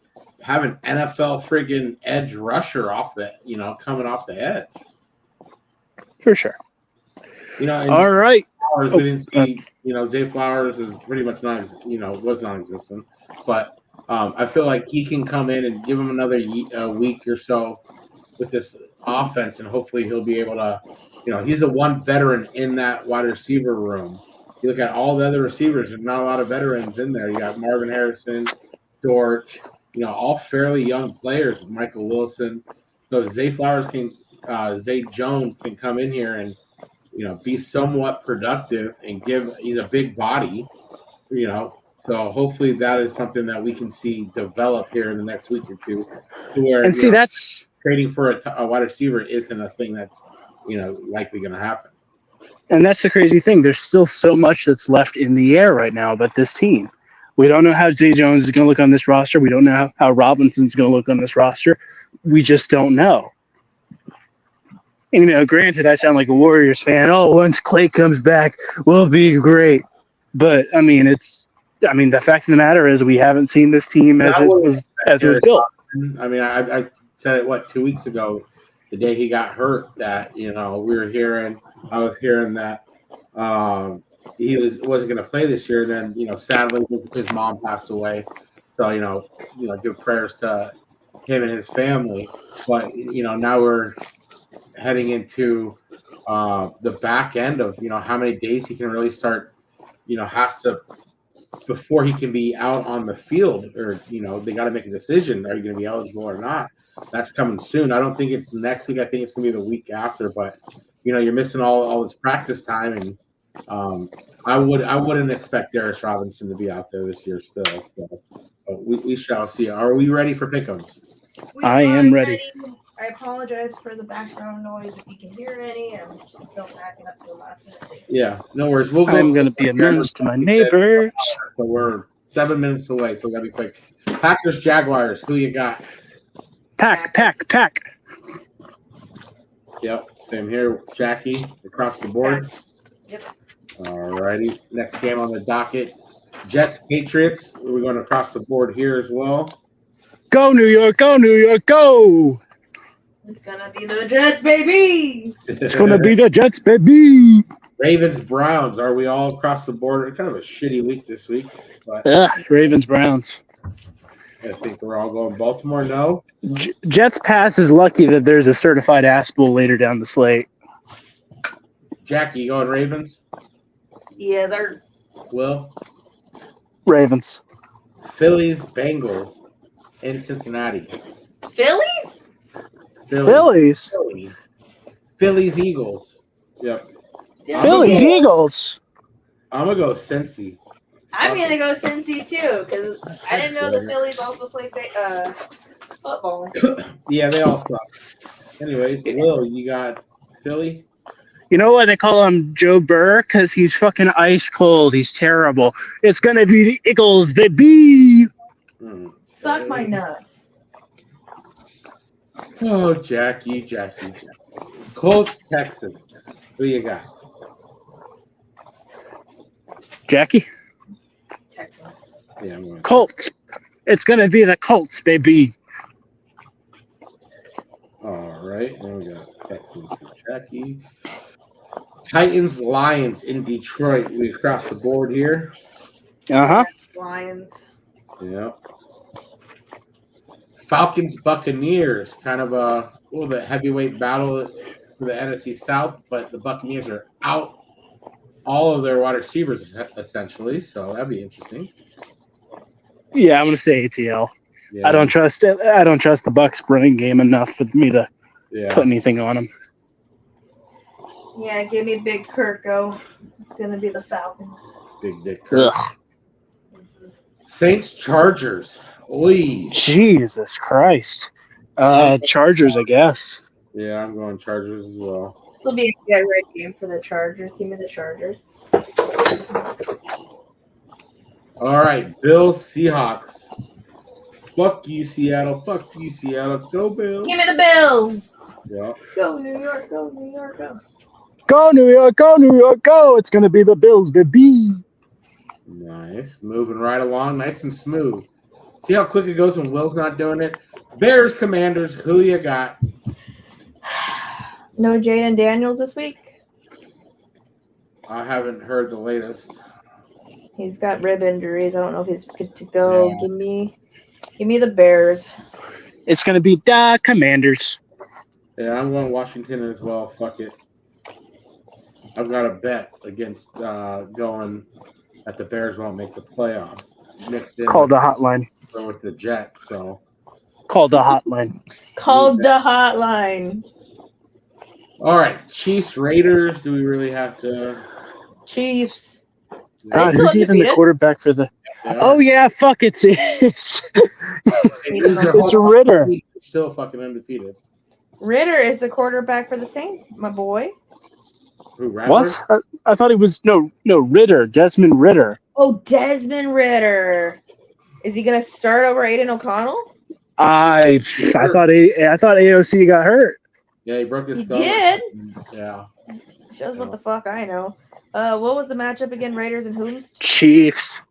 S3: have an NFL friggin' edge rusher coming off the edge.
S1: For sure.
S3: All
S1: right.
S3: Flowers, we didn't see, Zay Flowers is pretty much was non-existent. But I feel like he can come in and give him another week or so with this offense, and hopefully he'll be able to, he's the one veteran in that wide receiver room. You look at all the other receivers, there's not a lot of veterans in there. You got Marvin Harrison, Dortch, all fairly young players with Michael Wilson. So Zay Jones can come in here and, be somewhat productive and he's a big body, so hopefully that is something that we can see develop here in the next week or two. Where,
S1: that's
S3: trading for a wide receiver isn't a thing that's, likely going to happen.
S1: And that's the crazy thing. There's still so much that's left in the air right now about this team. We don't know how Zay Jones is going to look on this roster. We don't know how Robinson's going to look on this roster. We just don't know. And, granted, I sound like a Warriors fan. Oh, once Clay comes back, we'll be great. But, the fact of the matter is we haven't seen this team as it was built.
S3: I said it, 2 weeks ago, the day he got hurt, that, I was hearing that he wasn't going to play this year. And then, sadly, his mom passed away. So, give prayers to him and his family. But, now we're heading into the back end of, how many days he can really start, has to, before he can be out on the field, or, they got to make a decision. Are you going to be eligible or not? That's coming soon. I don't think it's next week. I think it's going to be the week after. But, you're missing all this practice time. And I wouldn't expect Darius Robinson to be out there this year still. So, we shall see. Are we ready for pick'ems?
S1: I am ready.
S2: I apologize for the background noise if you can hear any. I'm just still packing up so last minute.
S3: Yeah, no worries.
S1: I'm going to be a menace to my neighbors.
S3: So we're 7 minutes away, so we got to be quick. Packers, Jaguars, who you got?
S1: Pack.
S3: Yep, same here. Jackie, across the board.
S2: Yep.
S3: All righty. Next game on the docket. Jets, Patriots. We're going across the board here as well.
S1: Go, New York, go, New York, go!
S2: It's going to be the Jets, baby!
S1: It's going to be the Jets, baby!
S3: Ravens, Browns. Are we all across the board? Kind of a shitty week this week. But
S1: Ravens, Browns.
S3: I think we're all going Baltimore. No.
S1: Jets pass is lucky that there's a certified ass bowl later down the slate.
S3: Jackie, you going Ravens?
S2: Yes, sir.
S3: Will?
S1: Ravens.
S3: Phillies, Bengals in Cincinnati.
S2: Phillies?
S1: Phillies,
S3: Eagles. Yep.
S1: Phillies, Eagles.
S3: I'm going to go Cincy.
S2: I'm going to go Cincy, too, because I didn't know the Phillies also play football.
S3: Yeah, they all suck. Anyway, Will, you got Philly?
S1: You know why they call him Joe Burr? Because he's fucking ice cold. He's terrible. It's going to be the Eagles, baby.
S2: Suck my nuts.
S3: Oh, Jackie. Colts, Texans. Who you got?
S1: Jackie?
S2: Texans.
S3: Yeah, I'm going
S1: Colts. It's going to be the Colts, baby.
S3: All right. And we got Texans for Jackie. Titans, Lions in Detroit. We across the board here.
S1: Uh-huh.
S2: Lions.
S3: Yeah. Falcons, Buccaneers. Kind of a little bit heavyweight battle for the NFC South, but the Buccaneers are out all of their wide receivers essentially, so that'd be interesting.
S1: Yeah, I'm going to say ATL.
S3: Yeah.
S1: I don't trust the Bucs running game enough for me to put anything on them.
S2: Yeah, give me Big Kirko. It's going to be the Falcons.
S3: Big Dick Kirk. Saints, Chargers. Oy.
S1: Jesus Christ. Chargers, I guess.
S3: Yeah, I'm going Chargers as well.
S2: This will be a great game for the Chargers. Give me the Chargers.
S3: All right, Bills, Seahawks. Fuck you, Seattle. Fuck you, Seattle. Go Bills.
S2: Give me the Bills.
S3: Yeah.
S2: Go New York. Go New York. Go.
S1: Go, New York. Go, New York. Go. It's going to be the Bills, baby.
S3: Nice. Moving right along. Nice and smooth. See how quick it goes when Will's not doing it? Bears, Commanders. Who you got?
S2: No Jaden Daniels this week?
S3: I haven't heard the latest.
S2: He's got rib injuries. I don't know if he's good to go. Yeah. Give me the Bears.
S1: It's going to be the Commanders.
S3: Yeah, I'm going Washington as well. Fuck it. I've got a bet against going that the Bears won't make the playoffs.
S1: Call the hotline.
S3: With the Jets, so.
S1: Call the hotline.
S2: Call the hotline.
S3: All right, Chiefs, Raiders. Do we really have to?
S2: Chiefs.
S1: God, who's even the quarterback for the? Oh yeah, fuck it's Ritter.
S3: Still fucking undefeated.
S2: Ritter is the quarterback for the Saints, my boy.
S3: Who?
S1: What? I thought he was no Ritter. Desmond Ritter.
S2: Oh, Desmond Ritter. Is he gonna start over Aiden O'Connell?
S1: I thought AOC got hurt.
S3: Yeah, he broke his
S2: He
S3: stomach.
S2: did?
S3: Yeah.
S2: Shows what the fuck I know. What was the matchup again? Raiders and whom's?
S1: Chiefs.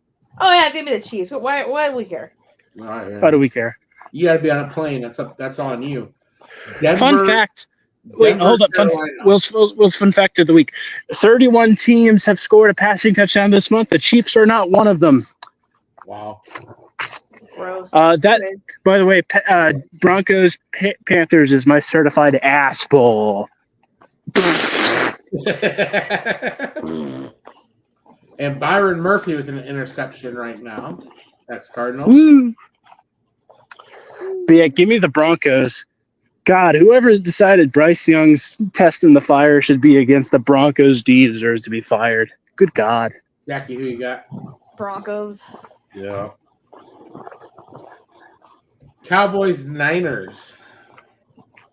S2: Oh yeah, it's gonna be the Chiefs. Why do we care?
S3: All right, yeah.
S1: Why do we care?
S3: You got to be on a plane. That's on you. Denver,
S1: Fun fact. Wait,
S3: Denver,
S1: hold up. Will's fun fact of the week. 31 teams have scored a passing touchdown this month. The Chiefs are not one of them.
S3: Wow.
S2: Gross.
S1: That, by the way, Broncos Panthers is my certified ass bowl.
S3: And Byron Murphy with an interception right now. That's Cardinals.
S1: Woo. But yeah, give me the Broncos. God, whoever decided Bryce Young's test in the fire should be against the Broncos D deserves to be fired. Good God.
S3: Jackie, who you got?
S2: Broncos.
S3: Yeah. Cowboys, Niners.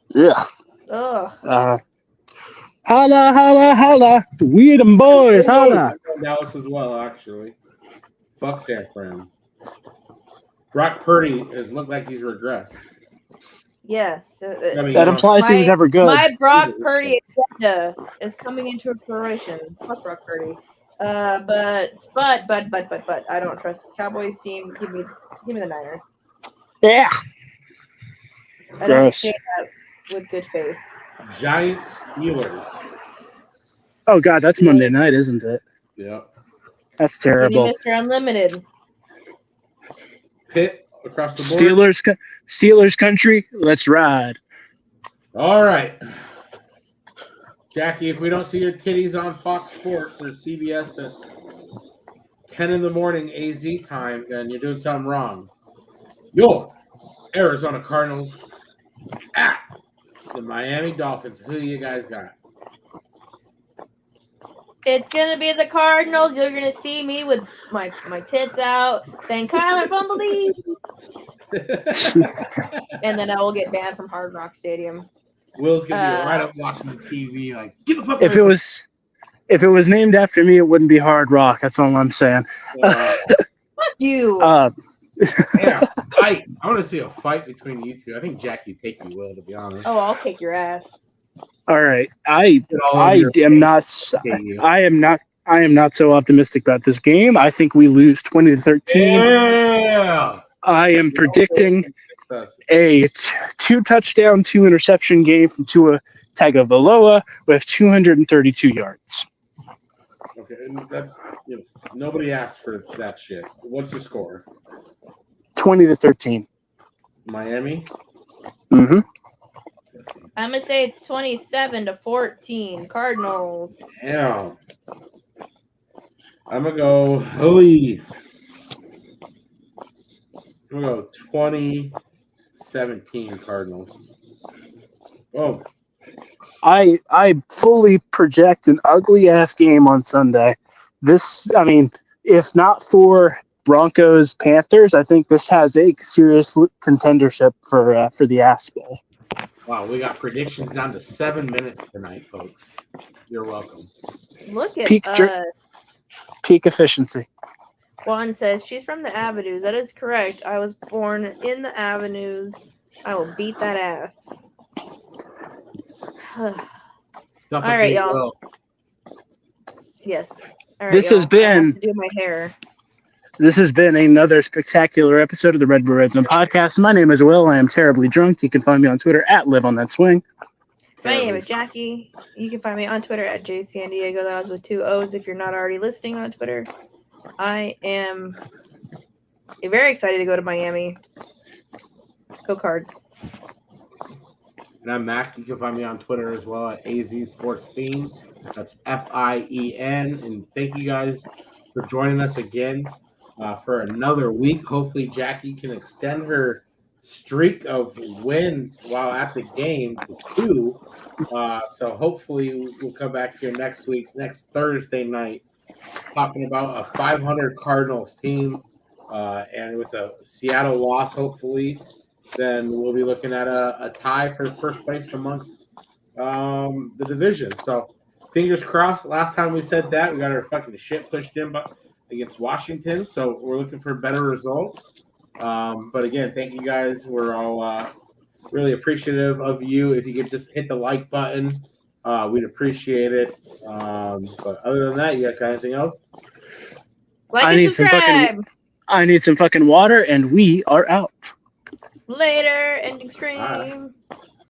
S1: Yeah.
S2: Ugh.
S1: Holla, holla, holla. We them boys, holla.
S3: Dallas as well, actually. Fuck San Fran. Brock Purdy has looked like he's regressed.
S2: Yes.
S1: That implies he was ever good.
S2: My Brock Purdy agenda is coming into fruition. Fuck Brock Purdy. But I don't trust this Cowboys team. Give me the Niners.
S1: Yeah.
S2: I don't say that with good faith.
S3: Giants, Steelers.
S1: Oh God, that's Monday night, isn't it?
S3: Yeah.
S1: That's terrible.
S2: Mr. Unlimited.
S3: Pitt across the board.
S1: Steelers country. Let's ride.
S3: All right. Jackie, if we don't see your titties on Fox Sports or CBS at 10 in the morning AZ time, then you're doing something wrong. Your Arizona Cardinals at the Miami Dolphins. Who you guys got?
S2: It's gonna be the Cardinals. You're gonna see me with my tits out saying Kyler Fumbly. And then I will get banned from Hard Rock Stadium.
S3: Will's gonna be right up watching the TV, like get the fuck.
S1: If it was named after me, it wouldn't be Hard Rock. That's all I'm saying.
S2: Fuck you.
S3: Yeah, I want to see a fight between you two. I think Jackie take you, Will, to be honest.
S2: Oh, I'll kick your ass.
S1: All right, I am not so optimistic about this game. I think we lose 20-13.
S3: Yeah.
S1: I am predicting a 2-touchdown, 2-interception game from Tua Tagovailoa with 232 yards.
S3: Okay, and that's nobody asked for that shit. What's the score?
S1: 20-13.
S3: Miami.
S1: Mm-hmm.
S2: I'm gonna say it's 27-14. Cardinals.
S3: Yeah. I'm gonna go. Holy. I'm gonna go 20-17 Cardinals. Oh.
S1: I fully project an ugly ass game on Sunday. If not for Broncos Panthers, I think this has a serious contendership for the Ass Bowl.
S3: Wow, we got predictions down to 7 minutes tonight, folks. You're welcome.
S2: Look at us.
S1: Peak efficiency.
S2: Juan says she's from the Avenues. That is correct. I was born in the Avenues. I will beat that ass. All right, y'all. Yes. All right,
S1: this has been
S2: do my hair.
S1: This has been another spectacular episode of the Redbird Redzone podcast. My name is Will. I am terribly drunk. You can find me on Twitter at LiveOnThatSwing.
S2: My name is Jackie. You can find me on Twitter at JSanDiego. That was with 2 O's if you're not already listening on Twitter. I am very excited to go to Miami. Go Cards.
S3: And I'm Mac. You can find me on Twitter as well at AZ Sports Fiend. That's FIEN. And thank you guys for joining us again for another week. Hopefully Jackie can extend her streak of wins while at the game to 2. So hopefully we'll come back here next week, next Thursday night, talking about a 500 Cardinals team. And with a Seattle loss, hopefully, then we'll be looking at a tie for first place amongst the division. So fingers crossed. Last time we said that, we got our fucking shit pushed in against Washington. So we're looking for better results. But again, thank you guys. We're all really appreciative of you. If you could just hit the like button, we'd appreciate it. But other than that, you guys got anything else?
S2: Like
S1: I
S2: and
S1: need
S2: subscribe.
S1: I need some fucking water, and we are out.
S2: Later, ending stream.
S3: All right.